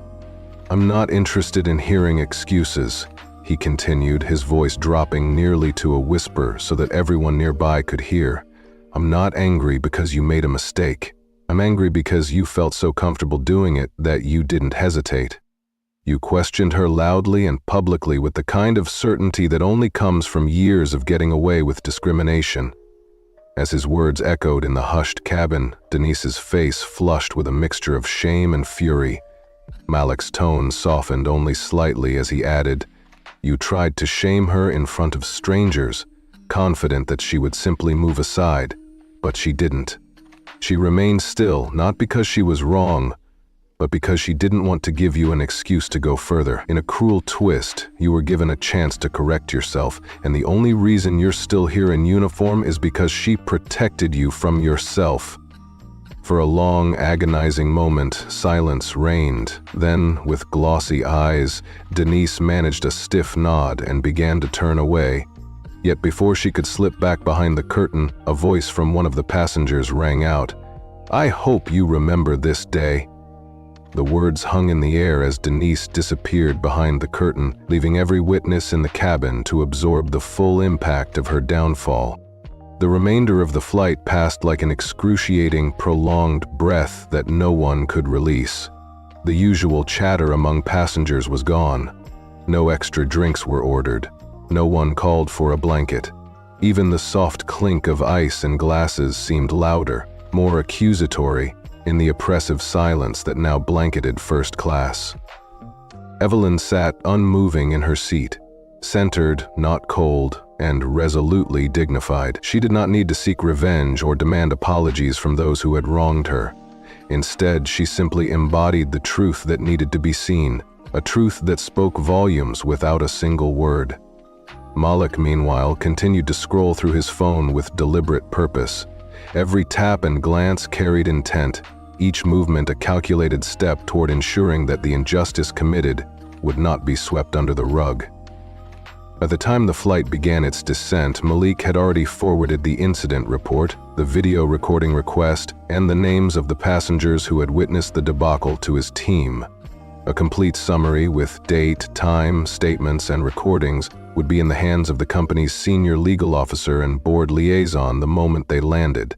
"I'm not interested in hearing excuses," he continued, his voice dropping nearly to a whisper so that everyone nearby could hear. "I'm not angry because you made a mistake. I'm angry because you felt so comfortable doing it that you didn't hesitate. You questioned her loudly and publicly with the kind of certainty that only comes from years of getting away with discrimination." As his words echoed in the hushed cabin, Denise's face flushed with a mixture of shame and fury. Malik's tone softened only slightly as he added, "You tried to shame her in front of strangers, confident that she would simply move aside, but she didn't. She remained still, not because she was wrong, but because she didn't want to give you an excuse to go further. In a cruel twist, you were given a chance to correct yourself, and the only reason you're still here in uniform is because she protected you from yourself." For a long, agonizing moment, silence reigned. Then, with glossy eyes, Denise managed a stiff nod and began to turn away. Yet before she could slip back behind the curtain, a voice from one of the passengers rang out, "I hope you remember this day." The words hung in the air as Denise disappeared behind the curtain, leaving every witness in the cabin to absorb the full impact of her downfall. The remainder of the flight passed like an excruciating, prolonged breath that no one could release. The usual chatter among passengers was gone. No extra drinks were ordered. No one called for a blanket. Even the soft clink of ice and glasses seemed louder, more accusatory, in the oppressive silence that now blanketed first class. Evelyn sat unmoving in her seat, centered, not cold, and resolutely dignified. She did not need to seek revenge or demand apologies from those who had wronged her. Instead, she simply embodied the truth that needed to be seen, a truth that spoke volumes without a single word. Malik, meanwhile, continued to scroll through his phone with deliberate purpose. Every tap and glance carried intent, each movement a calculated step toward ensuring that the injustice committed would not be swept under the rug. By the time the flight began its descent, Malik had already forwarded the incident report, the video recording request, and the names of the passengers who had witnessed the debacle to his team. A complete summary with date, time, statements, and recordings would be in the hands of the company's senior legal officer and board liaison the moment they landed.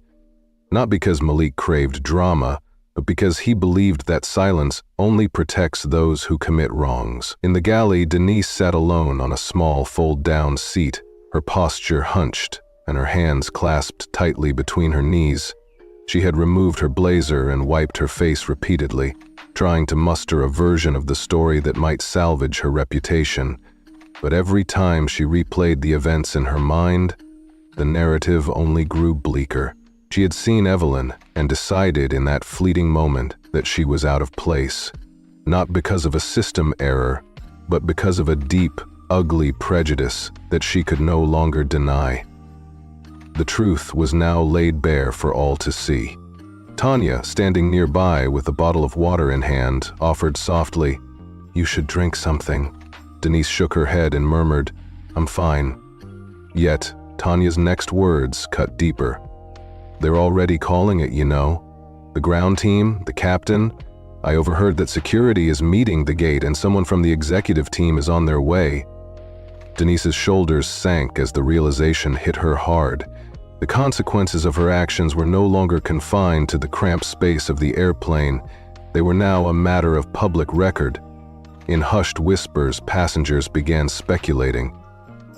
Not because Malik craved drama, but because he believed that silence only protects those who commit wrongs. In the galley, Denise sat alone on a small fold-down seat, her posture hunched and her hands clasped tightly between her knees. She had removed her blazer and wiped her face repeatedly, trying to muster a version of the story that might salvage her reputation. But every time she replayed the events in her mind, the narrative only grew bleaker. She had seen Evelyn and decided in that fleeting moment that she was out of place, not because of a system error, but because of a deep, ugly prejudice that she could no longer deny. The truth was now laid bare for all to see. Tanya, standing nearby with a bottle of water in hand, offered softly, "You should drink something." Denise shook her head and murmured, "I'm fine." Yet, Tanya's next words cut deeper. "They're already calling it, you know. The ground team, the captain. I overheard that security is meeting the gate and someone from the executive team is on their way." Denise's shoulders sank as the realization hit her hard. The consequences of her actions were no longer confined to the cramped space of the airplane. They were now a matter of public record. In hushed whispers, passengers began speculating.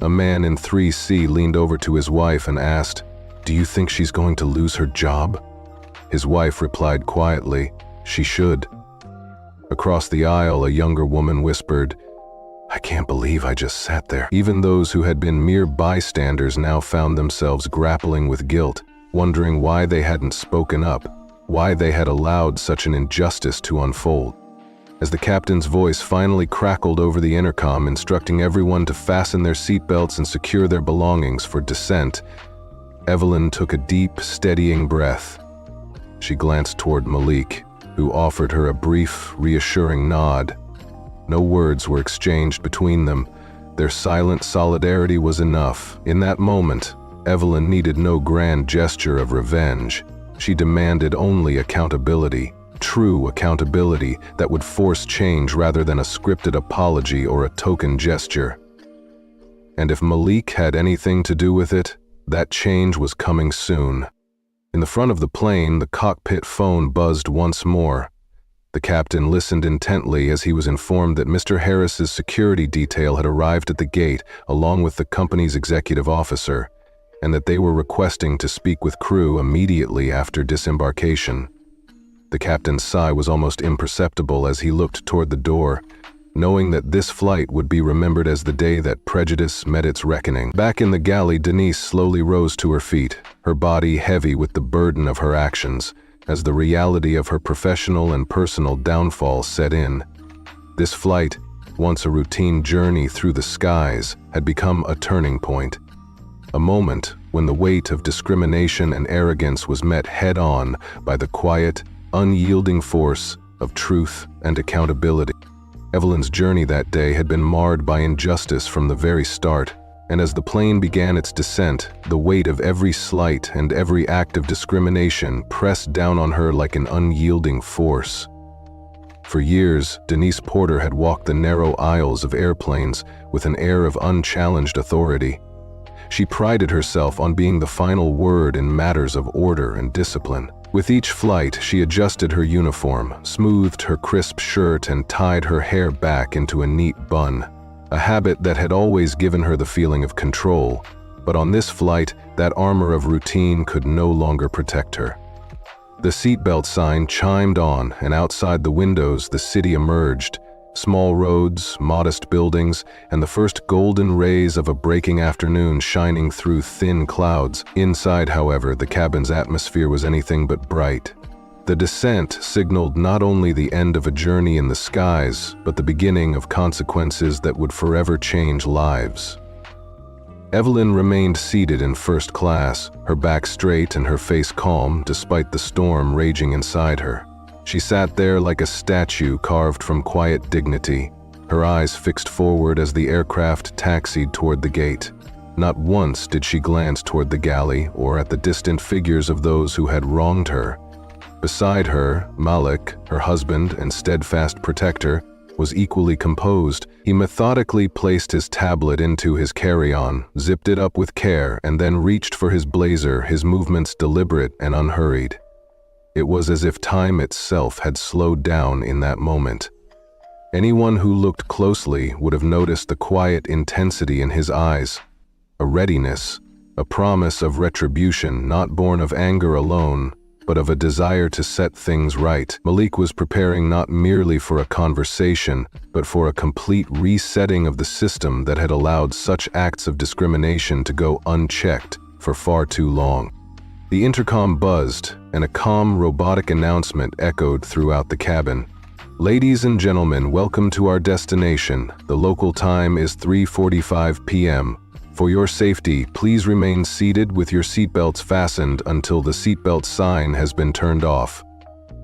A man in 3C leaned over to his wife and asked, "Do you think she's going to lose her job?" His wife replied quietly, "She should." Across the aisle, a younger woman whispered, "I can't believe I just sat there." Even those who had been mere bystanders now found themselves grappling with guilt, wondering why they hadn't spoken up, why they had allowed such an injustice to unfold. As the captain's voice finally crackled over the intercom, instructing everyone to fasten their seatbelts and secure their belongings for descent, Evelyn took a deep, steadying breath. She glanced toward Malik, who offered her a brief, reassuring nod. No words were exchanged between them. Their silent solidarity was enough. In that moment, Evelyn needed no grand gesture of revenge. She demanded only accountability, true accountability that would force change rather than a scripted apology or a token gesture. And if Malik had anything to do with it, that change was coming soon. In the front of the plane, the cockpit phone buzzed once more. The captain listened intently as he was informed that Mr. Harris's security detail had arrived at the gate along with the company's executive officer, and that they were requesting to speak with crew immediately after disembarkation. The captain's sigh was almost imperceptible as he looked toward the door, knowing that this flight would be remembered as the day that prejudice met its reckoning. Back in the galley, Denise slowly rose to her feet, her body heavy with the burden of her actions, as the reality of her professional and personal downfall set in. This flight, once a routine journey through the skies, had become a turning point. A moment when the weight of discrimination and arrogance was met head-on by the quiet, unyielding force of truth and accountability. Evelyn's journey that day had been marred by injustice from the very start, and as the plane began its descent, the weight of every slight and every act of discrimination pressed down on her like an unyielding force. For years, Denise Porter had walked the narrow aisles of airplanes with an air of unchallenged authority. She prided herself on being the final word in matters of order and discipline. With each flight, she adjusted her uniform, smoothed her crisp shirt, and tied her hair back into a neat bun, a habit that had always given her the feeling of control. But on this flight, that armor of routine could no longer protect her. The seatbelt sign chimed on, and outside the windows the city emerged. Small roads, modest buildings, and the first golden rays of a breaking afternoon shining through thin clouds. Inside, however, the cabin's atmosphere was anything but bright. The descent signaled not only the end of a journey in the skies, but the beginning of consequences that would forever change lives. Evelyn remained seated in first class, her back straight and her face calm despite the storm raging inside her. She sat there like a statue carved from quiet dignity, her eyes fixed forward as the aircraft taxied toward the gate. Not once did she glance toward the galley or at the distant figures of those who had wronged her. Beside her, Malik, her husband and steadfast protector, was equally composed. He methodically placed his tablet into his carry-on, zipped it up with care, and then reached for his blazer, his movements deliberate and unhurried. It was as if time itself had slowed down in that moment. Anyone who looked closely would have noticed the quiet intensity in his eyes, a readiness, a promise of retribution not born of anger alone, but of a desire to set things right. Malik was preparing not merely for a conversation, but for a complete resetting of the system that had allowed such acts of discrimination to go unchecked for far too long. The intercom buzzed, and a calm, robotic announcement echoed throughout the cabin. "Ladies and gentlemen, welcome to our destination. The local time is 3:45 p.m. For your safety, please remain seated with your seatbelts fastened until the seatbelt sign has been turned off."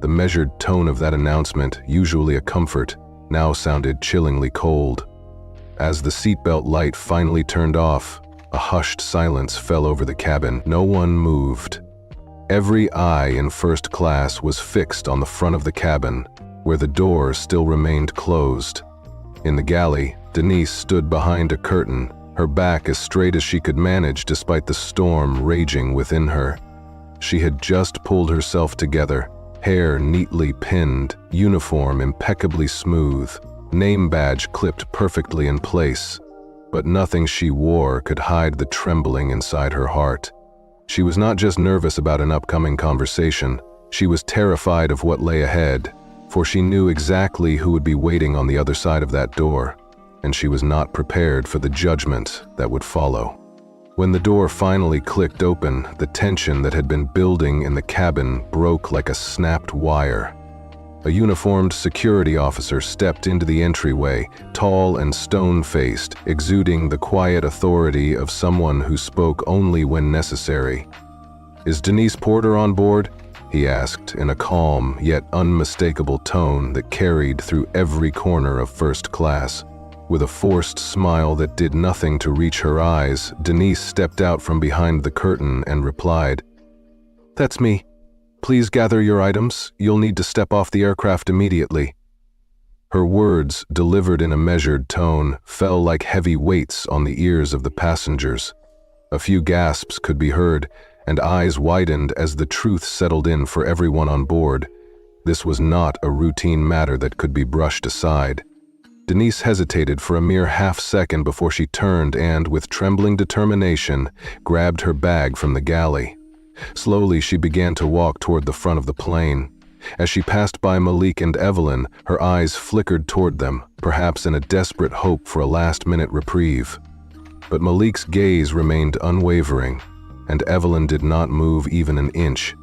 The measured tone of that announcement, usually a comfort, now sounded chillingly cold. As the seatbelt light finally turned off, a hushed silence fell over the cabin. No one moved. Every eye in first class was fixed on the front of the cabin, where the door still remained closed. In the galley, Denise stood behind a curtain, her back as straight as she could manage despite the storm raging within her. She had just pulled herself together, hair neatly pinned, uniform impeccably smooth, name badge clipped perfectly in place. But nothing she wore could hide the trembling inside her heart. She was not just nervous about an upcoming conversation, she was terrified of what lay ahead, for she knew exactly who would be waiting on the other side of that door, and she was not prepared for the judgment that would follow. When the door finally clicked open, the tension that had been building in the cabin broke like a snapped wire. A uniformed security officer stepped into the entryway, tall and stone-faced, exuding the quiet authority of someone who spoke only when necessary. "Is Denise Porter on board?" he asked in a calm yet unmistakable tone that carried through every corner of first class. With a forced smile that did nothing to reach her eyes, Denise stepped out from behind the curtain and replied, "That's me. Please gather your items. You'll need to step off the aircraft immediately." Her words, delivered in a measured tone, fell like heavy weights on the ears of the passengers. A few gasps could be heard, and eyes widened as the truth settled in for everyone on board. This was not a routine matter that could be brushed aside. Denise hesitated for a mere half-second before she turned and, with trembling determination, grabbed her bag from the galley. Slowly, she began to walk toward the front of the plane. As she passed by Malik and Evelyn, her eyes flickered toward them, perhaps in a desperate hope for a last-minute reprieve. But Malik's gaze remained unwavering, and Evelyn did not move even an inch.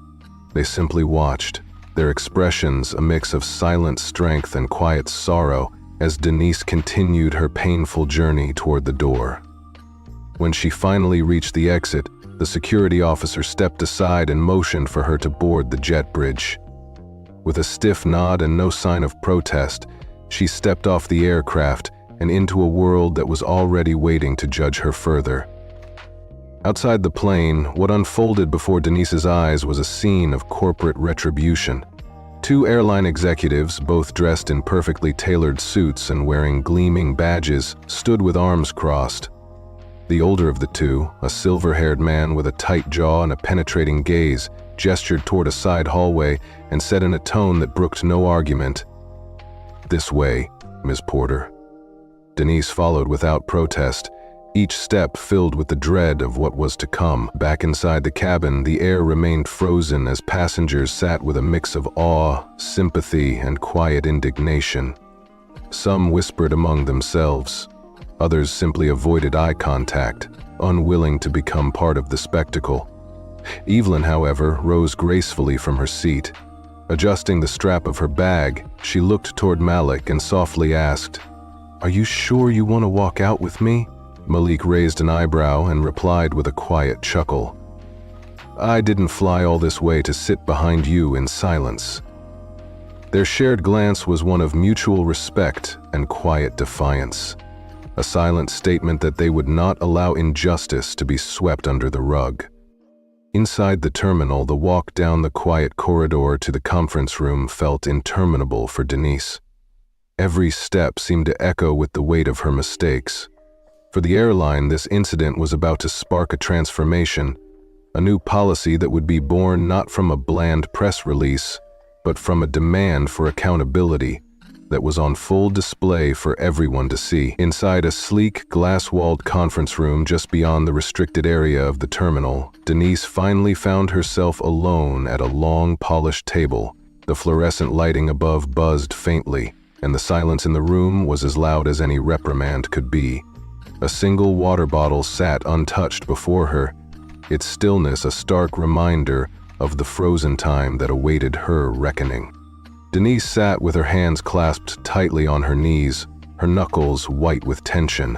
They simply watched, their expressions a mix of silent strength and quiet sorrow, as Denise continued her painful journey toward the door. When she finally reached the exit, the security officer stepped aside and motioned for her to board the jet bridge. With a stiff nod and no sign of protest, she stepped off the aircraft and into a world that was already waiting to judge her further. Outside the plane, what unfolded before Denise's eyes was a scene of corporate retribution. Two airline executives, both dressed in perfectly tailored suits and wearing gleaming badges, stood with arms crossed. The older of the two, a silver-haired man with a tight jaw and a penetrating gaze, gestured toward a side hallway and said in a tone that brooked no argument, "This way, Ms. Porter." Denise followed without protest, each step filled with the dread of what was to come. Back inside the cabin, the air remained frozen as passengers sat with a mix of awe, sympathy, and quiet indignation. Some whispered among themselves. Others simply avoided eye contact, unwilling to become part of the spectacle. Evelyn, however, rose gracefully from her seat. Adjusting the strap of her bag, she looked toward Malik and softly asked, "Are you sure you want to walk out with me?" Malik raised an eyebrow and replied with a quiet chuckle, "I didn't fly all this way to sit behind you in silence." Their shared glance was one of mutual respect and quiet defiance, a silent statement that they would not allow injustice to be swept under the rug. Inside the terminal, the walk down the quiet corridor to the conference room felt interminable for Denise. Every step seemed to echo with the weight of her mistakes. For the airline, this incident was about to spark a transformation, a new policy that would be born not from a bland press release, but from a demand for accountability that was on full display for everyone to see. Inside a sleek, glass-walled conference room just beyond the restricted area of the terminal, Denise finally found herself alone at a long, polished table. The fluorescent lighting above buzzed faintly, and the silence in the room was as loud as any reprimand could be. A single water bottle sat untouched before her, its stillness a stark reminder of the frozen time that awaited her reckoning. Denise sat with her hands clasped tightly on her knees, her knuckles white with tension.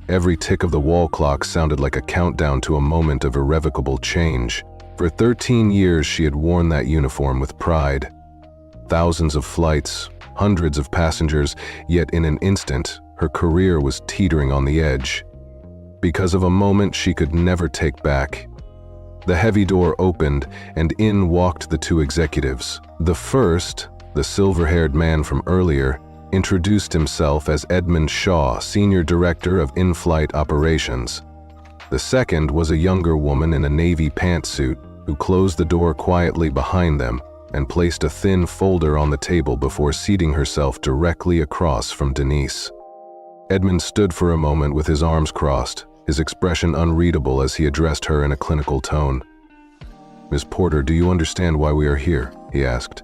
Every tick of the wall clock sounded like a countdown to a moment of irrevocable change. For 13 years she had worn that uniform with pride. Thousands of flights, hundreds of passengers, yet in an instant, her career was teetering on the edge. Because of a moment she could never take back. The heavy door opened, and in walked the two executives. The first, the silver-haired man from earlier, introduced himself as Edmund Shaw, Senior Director of In-Flight Operations. The second was a younger woman in a navy pantsuit who closed the door quietly behind them and placed a thin folder on the table before seating herself directly across from Denise. Edmund stood for a moment with his arms crossed, his expression unreadable as he addressed her in a clinical tone. "Ms. Porter, do you understand why we are here?" he asked.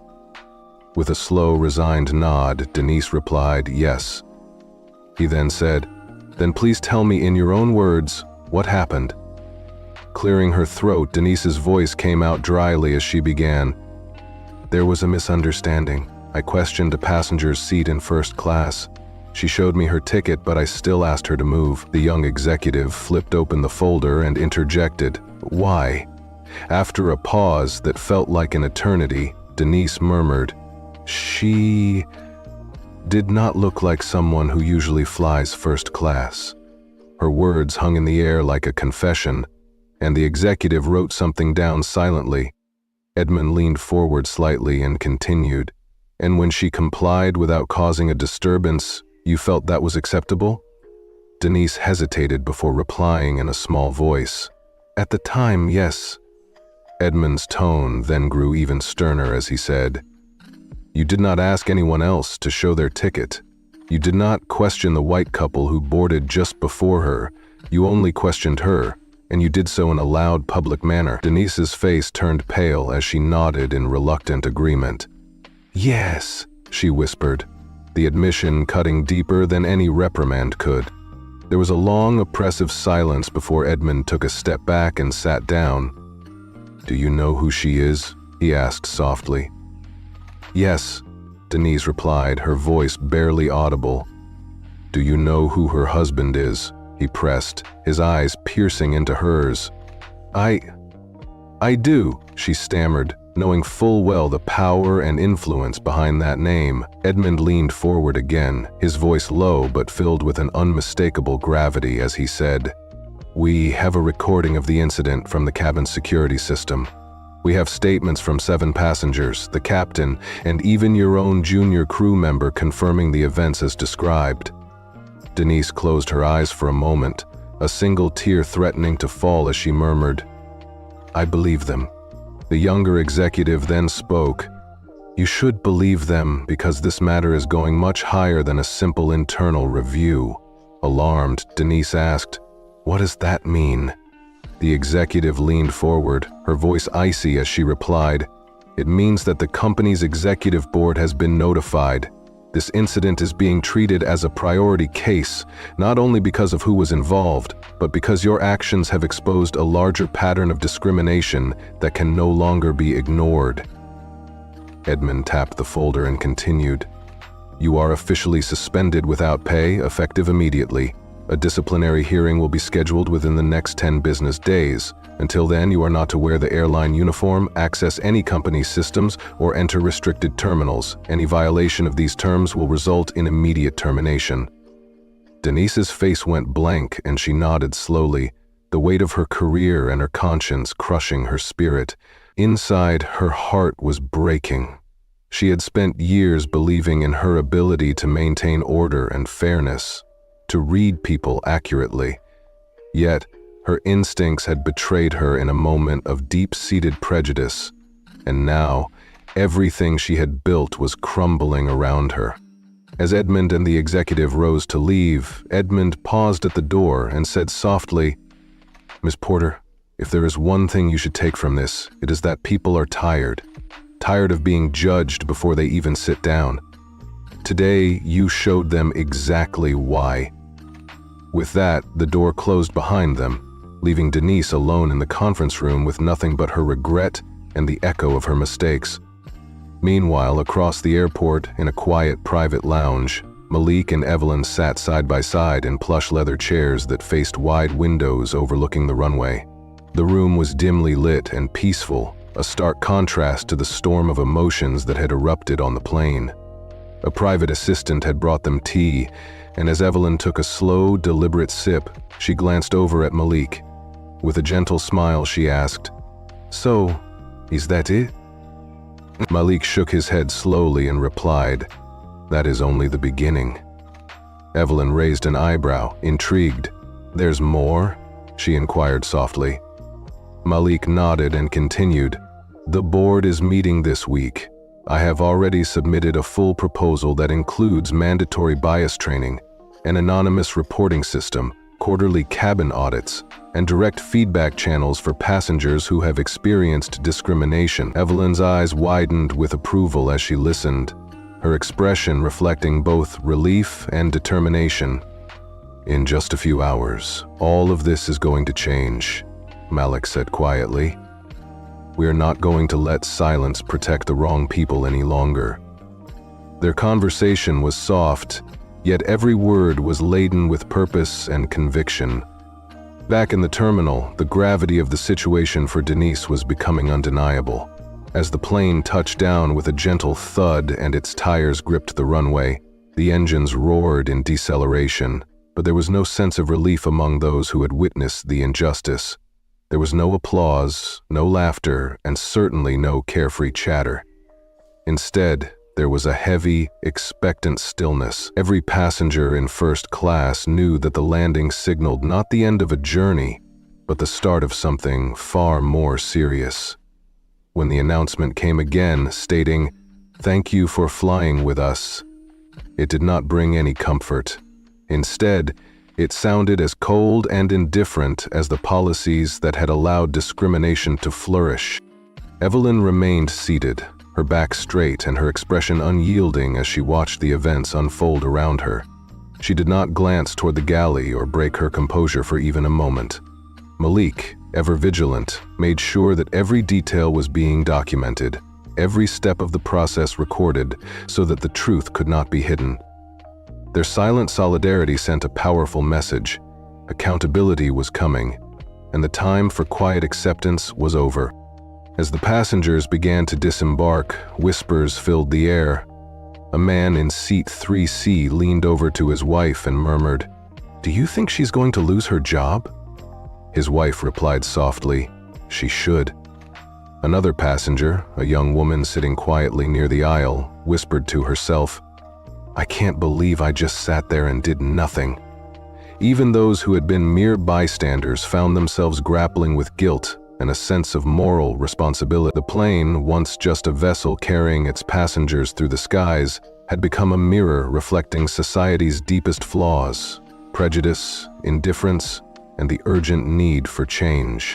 With a slow, resigned nod, Denise replied, "Yes." He then said, "Then please tell me in your own words, what happened?" Clearing her throat, Denise's voice came out dryly as she began, "There was a misunderstanding. I questioned a passenger's seat in first class. She showed me her ticket, but I still asked her to move." The young executive flipped open the folder and interjected, "Why?" After a pause that felt like an eternity, Denise murmured, "She did not look like someone who usually flies first class." Her words hung in the air like a confession, and the executive wrote something down silently. Edmund leaned forward slightly and continued, "And when she complied without causing a disturbance, you felt that was acceptable?" Denise hesitated before replying in a small voice, "At the time, yes." Edmund's tone then grew even sterner as he said, "You did not ask anyone else to show their ticket. You did not question the white couple who boarded just before her. You only questioned her, and you did so in a loud public manner." Denise's face turned pale as she nodded in reluctant agreement. "Yes," she whispered, the admission cutting deeper than any reprimand could. There was a long, oppressive silence before Edmund took a step back and sat down. "Do you know who she is?" he asked softly. "Yes," Denise replied, her voice barely audible. "Do you know who her husband is?" he pressed, his eyes piercing into hers. I do, she stammered, knowing full well the power and influence behind that name. Edmund leaned forward again, his voice low but filled with an unmistakable gravity as he said, "We have a recording of the incident from the cabin security system. We have statements from 7 passengers, the captain, and even your own junior crew member confirming the events as described." Denise closed her eyes for a moment, a single tear threatening to fall as she murmured, "I believe them." The younger executive then spoke, "You should believe them because this matter is going much higher than a simple internal review." Alarmed, Denise asked, "What does that mean?" The executive leaned forward, her voice icy as she replied, "It means that the company's executive board has been notified. This incident is being treated as a priority case, not only because of who was involved, but because your actions have exposed a larger pattern of discrimination that can no longer be ignored." Edmund tapped the folder and continued, "You are officially suspended without pay, effective immediately. A disciplinary hearing will be scheduled within the next 10 business days. Until then, you are not to wear the airline uniform, access any company systems, or enter restricted terminals. Any violation of these terms will result in immediate termination." Denise's face went blank and she nodded slowly, the weight of her career and her conscience crushing her spirit. Inside, her heart was breaking. She had spent years believing in her ability to maintain order and fairness, to read people accurately. Yet, her instincts had betrayed her in a moment of deep-seated prejudice, and now, everything she had built was crumbling around her. As Edmund and the executive rose to leave, Edmund paused at the door and said softly, "Miss Porter, if there is one thing you should take from this, it is that people are tired of being judged before they even sit down. Today, you showed them exactly why." With that, the door closed behind them, leaving Denise alone in the conference room with nothing but her regret and the echo of her mistakes. Meanwhile, across the airport, in a quiet private lounge, Malik and Evelyn sat side by side in plush leather chairs that faced wide windows overlooking the runway. The room was dimly lit and peaceful, a stark contrast to the storm of emotions that had erupted on the plane. A private assistant had brought them tea, and as Evelyn took a slow, deliberate sip, she glanced over at Malik. With a gentle smile, she asked, "So, is that it?" Malik shook his head slowly and replied, "That is only the beginning." Evelyn raised an eyebrow, intrigued. "There's more?" she inquired softly. Malik nodded and continued, "The board is meeting this week. I have already submitted a full proposal that includes mandatory bias training, an anonymous reporting system, quarterly cabin audits, and direct feedback channels for passengers who have experienced discrimination." Evelyn's eyes widened with approval as she listened, her expression reflecting both relief and determination. "In just a few hours, all of this is going to change," Malik said quietly. "We are not going to let silence protect the wrong people any longer." Their conversation was soft, yet every word was laden with purpose and conviction. Back in the terminal, the gravity of the situation for Denise was becoming undeniable. As the plane touched down with a gentle thud and its tires gripped the runway, the engines roared in deceleration, but there was no sense of relief among those who had witnessed the injustice. There was no applause, no laughter, and certainly no carefree chatter. Instead, there was a heavy, expectant stillness. Every passenger in first class knew that the landing signaled not the end of a journey, but the start of something far more serious. When the announcement came again, stating, "Thank you for flying with us," it did not bring any comfort. Instead, it sounded as cold and indifferent as the policies that had allowed discrimination to flourish. Evelyn remained seated, her back straight and her expression unyielding as she watched the events unfold around her. She did not glance toward the galley or break her composure for even a moment. Malik, ever vigilant, made sure that every detail was being documented, every step of the process recorded, so that the truth could not be hidden. Their silent solidarity sent a powerful message. Accountability was coming, and the time for quiet acceptance was over. As the passengers began to disembark, whispers filled the air. A man in seat 3C leaned over to his wife and murmured, "Do you think she's going to lose her job?" His wife replied softly, "She should." Another passenger, a young woman sitting quietly near the aisle, whispered to herself, "I can't believe I just sat there and did nothing." Even those who had been mere bystanders found themselves grappling with guilt and a sense of moral responsibility. The plane, once just a vessel carrying its passengers through the skies, had become a mirror reflecting society's deepest flaws: prejudice, indifference, and the urgent need for change.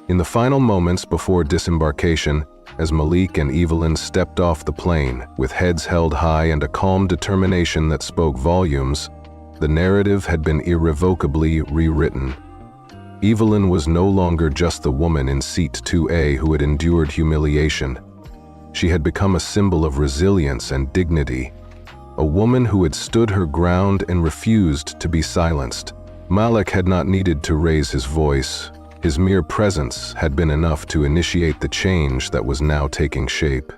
In the final moments before disembarkation, as Malik and Evelyn stepped off the plane, with heads held high and a calm determination that spoke volumes, the narrative had been irrevocably rewritten. Evelyn was no longer just the woman in seat 2A who had endured humiliation. She had become a symbol of resilience and dignity, a woman who had stood her ground and refused to be silenced. Malik had not needed to raise his voice. His mere presence had been enough to initiate the change that was now taking shape.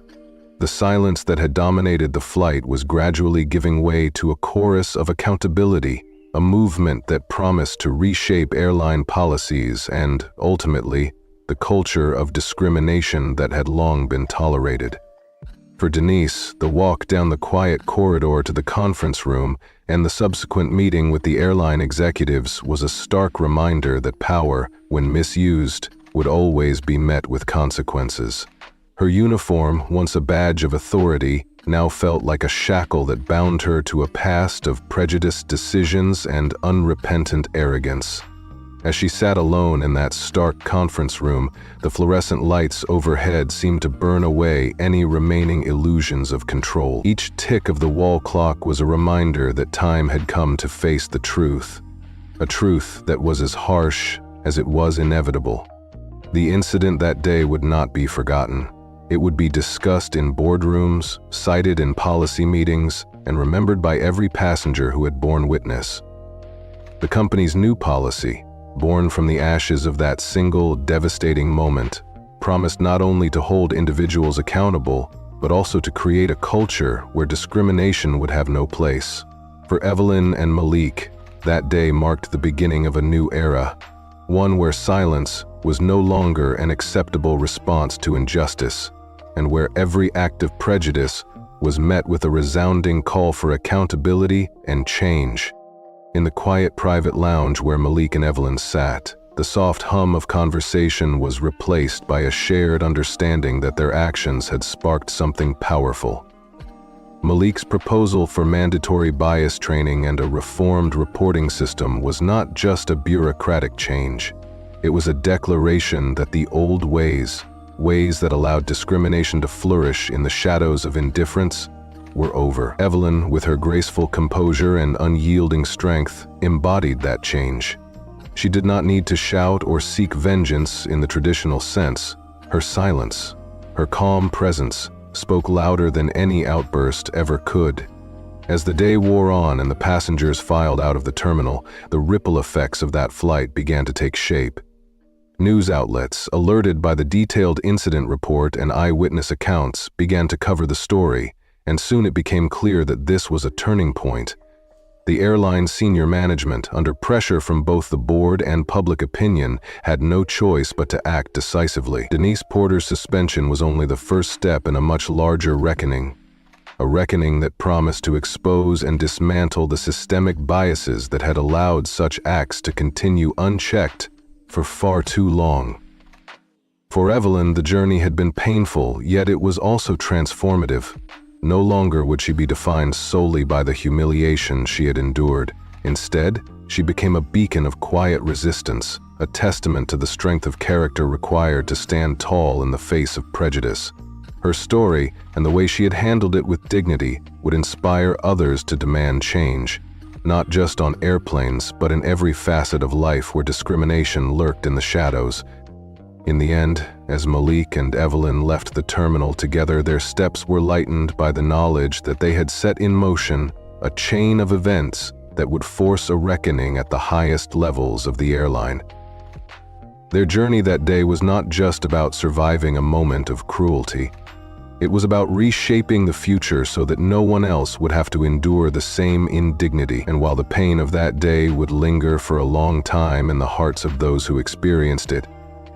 The silence that had dominated the flight was gradually giving way to a chorus of accountability, a movement that promised to reshape airline policies and, ultimately, the culture of discrimination that had long been tolerated. For Denise, the walk down the quiet corridor to the conference room and the subsequent meeting with the airline executives was a stark reminder that power, when misused, would always be met with consequences. Her uniform, once a badge of authority, now felt like a shackle that bound her to a past of prejudiced decisions and unrepentant arrogance. As she sat alone in that stark conference room, the fluorescent lights overhead seemed to burn away any remaining illusions of control. Each tick of the wall clock was a reminder that time had come to face the truth, a truth that was as harsh as it was inevitable. The incident that day would not be forgotten. It would be discussed in boardrooms, cited in policy meetings, and remembered by every passenger who had borne witness. The company's new policy, born from the ashes of that single devastating moment, promised not only to hold individuals accountable, but also to create a culture where discrimination would have no place. For Evelyn and Malik, that day marked the beginning of a new era, one where silence was no longer an acceptable response to injustice, and where every act of prejudice was met with a resounding call for accountability and change. In the quiet private lounge where Malik and Evelyn sat, the soft hum of conversation was replaced by a shared understanding that their actions had sparked something powerful. Malik's proposal for mandatory bias training and a reformed reporting system was not just a bureaucratic change. It was a declaration that the old ways that allowed discrimination to flourish in the shadows of indifference, were over. Evelyn, with her graceful composure and unyielding strength, embodied that change. She did not need to shout or seek vengeance in the traditional sense. Her silence, her calm presence, spoke louder than any outburst ever could. As the day wore on and the passengers filed out of the terminal, the ripple effects of that flight began to take shape. News outlets, alerted by the detailed incident report and eyewitness accounts, began to cover the story, and soon it became clear that this was a turning point. The airline's senior management, under pressure from both the board and public opinion, had no choice but to act decisively. Denise Porter's suspension was only the first step in a much larger reckoning, a reckoning that promised to expose and dismantle the systemic biases that had allowed such acts to continue unchecked for far too long. For Evelyn, the journey had been painful, yet it was also transformative. No longer would she be defined solely by the humiliation she had endured. Instead, she became a beacon of quiet resistance, a testament to the strength of character required to stand tall in the face of prejudice. Her story, and the way she had handled it with dignity, would inspire others to demand change, not just on airplanes, but in every facet of life where discrimination lurked in the shadows. In the end, as Malik and Evelyn left the terminal together, their steps were lightened by the knowledge that they had set in motion a chain of events that would force a reckoning at the highest levels of the airline. Their journey that day was not just about surviving a moment of cruelty. It was about reshaping the future so that no one else would have to endure the same indignity. And while the pain of that day would linger for a long time in the hearts of those who experienced it,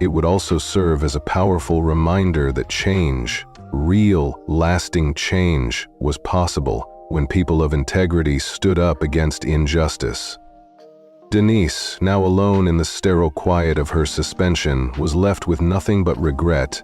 it would also serve as a powerful reminder that change, real, lasting change, was possible when people of integrity stood up against injustice. Denise, now alone in the sterile quiet of her suspension, was left with nothing but regret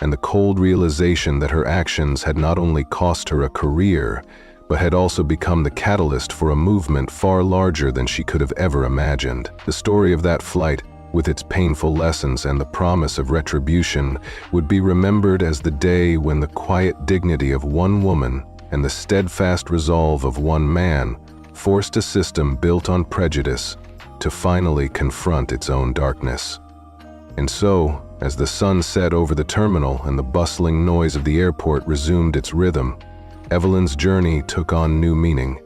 and the cold realization that her actions had not only cost her a career, but had also become the catalyst for a movement far larger than she could have ever imagined. The story of that flight, with its painful lessons and the promise of retribution, would be remembered as the day when the quiet dignity of one woman and the steadfast resolve of one man forced a system built on prejudice to finally confront its own darkness. And so, as the sun set over the terminal and the bustling noise of the airport resumed its rhythm, Evelyn's journey took on new meaning.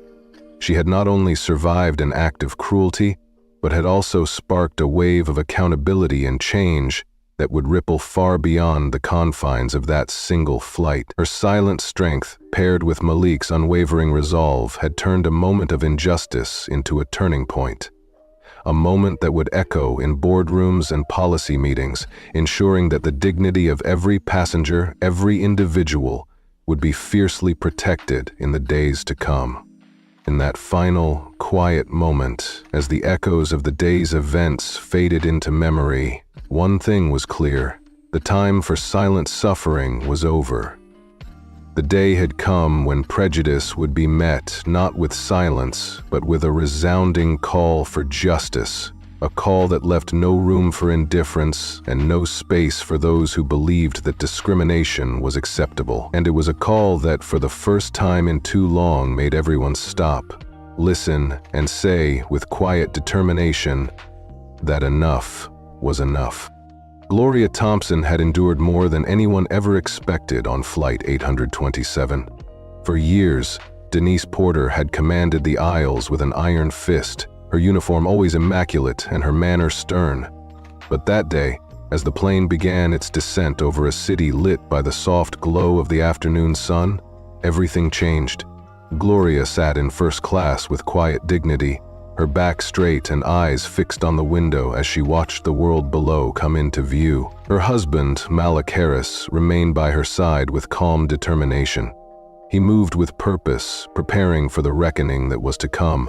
She had not only survived an act of cruelty, but had also sparked a wave of accountability and change that would ripple far beyond the confines of that single flight. Her silent strength, paired with Malik's unwavering resolve, had turned a moment of injustice into a turning point. A moment that would echo in boardrooms and policy meetings, ensuring that the dignity of every passenger, every individual, would be fiercely protected in the days to come. In that final, quiet moment, as the echoes of the day's events faded into memory, one thing was clear: the time for silent suffering was over. The day had come when prejudice would be met not with silence, but with a resounding call for justice, a call that left no room for indifference and no space for those who believed that discrimination was acceptable. And it was a call that, for the first time in too long, made everyone stop, listen, and say with quiet determination that enough was enough. Gloria Thompson had endured more than anyone ever expected on Flight 827. For years, Denise Porter had commanded the aisles with an iron fist, her uniform always immaculate and her manner stern. But that day, as the plane began its descent over a city lit by the soft glow of the afternoon sun, everything changed. Gloria sat in first class with quiet dignity, her back straight and eyes fixed on the window as she watched the world below come into view. Her husband, Malik Harris, remained by her side with calm determination. He moved with purpose, preparing for the reckoning that was to come,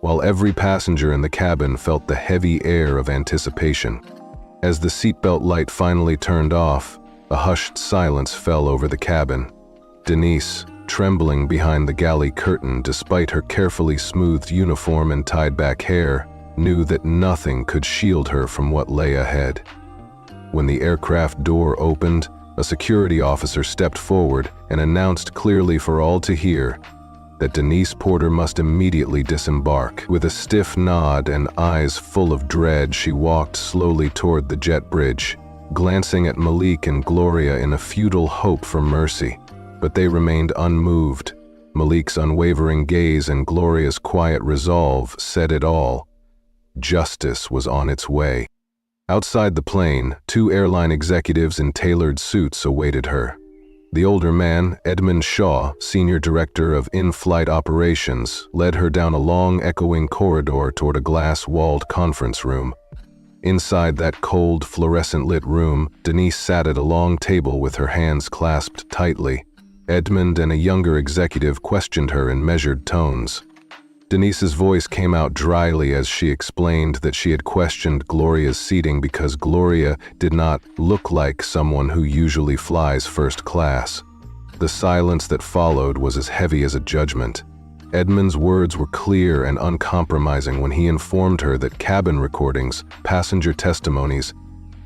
while every passenger in the cabin felt the heavy air of anticipation. As the seatbelt light finally turned off, a hushed silence fell over the cabin. Denise, trembling behind the galley curtain despite her carefully smoothed uniform and tied-back hair, knew that nothing could shield her from what lay ahead. When the aircraft door opened, a security officer stepped forward and announced clearly for all to hear that Denise Porter must immediately disembark. With a stiff nod and eyes full of dread, she walked slowly toward the jet bridge, glancing at Malik and Gloria in a futile hope for mercy. But they remained unmoved. Malik's unwavering gaze and Gloria's quiet resolve said it all. Justice was on its way. Outside the plane, two airline executives in tailored suits awaited her. The older man, Edmund Shaw, senior director of in-flight operations, led her down a long, echoing corridor toward a glass-walled conference room. Inside that cold, fluorescent-lit room, Denise sat at a long table with her hands clasped tightly. Edmund and a younger executive questioned her in measured tones. Denise's voice came out dryly as she explained that she had questioned Gloria's seating because Gloria did not look like someone who usually flies first class. The silence that followed was as heavy as a judgment. Edmund's words were clear and uncompromising when he informed her that cabin recordings, passenger testimonies,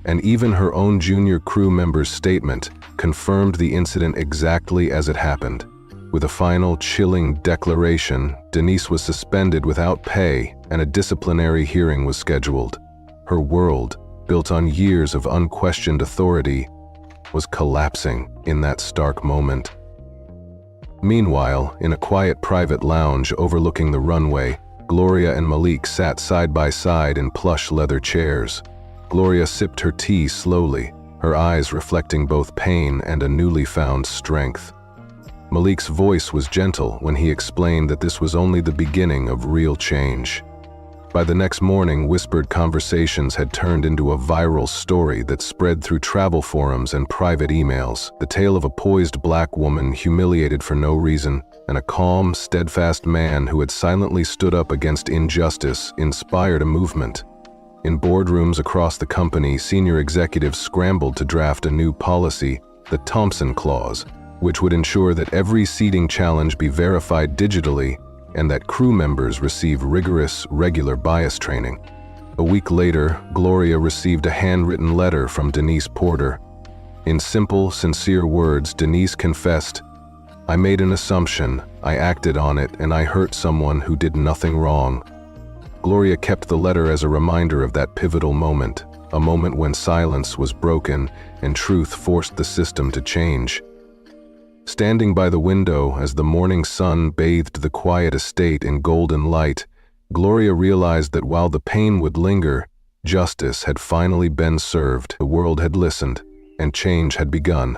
and even her own junior crew member's statement confirmed the incident exactly as it happened. With a final, chilling declaration, Denise was suspended without pay and a disciplinary hearing was scheduled. Her world, built on years of unquestioned authority, was collapsing in that stark moment. Meanwhile, in a quiet private lounge overlooking the runway, Gloria and Malik sat side by side in plush leather chairs. Gloria sipped her tea slowly, her eyes reflecting both pain and a newly found strength. Malik's voice was gentle when he explained that this was only the beginning of real change. By the next morning, whispered conversations had turned into a viral story that spread through travel forums and private emails. The tale of a poised black woman humiliated for no reason, and a calm, steadfast man who had silently stood up against injustice inspired a movement. In boardrooms across the company, senior executives scrambled to draft a new policy, the Thompson Clause, which would ensure that every seating challenge be verified digitally and that crew members receive rigorous, regular bias training. A week later, Gloria received a handwritten letter from Denise Porter. In simple, sincere words, Denise confessed, "I made an assumption, I acted on it, and I hurt someone who did nothing wrong." Gloria kept the letter as a reminder of that pivotal moment, a moment when silence was broken and truth forced the system to change. Standing by the window as the morning sun bathed the quiet estate in golden light, Gloria realized that while the pain would linger, justice had finally been served, the world had listened, and change had begun.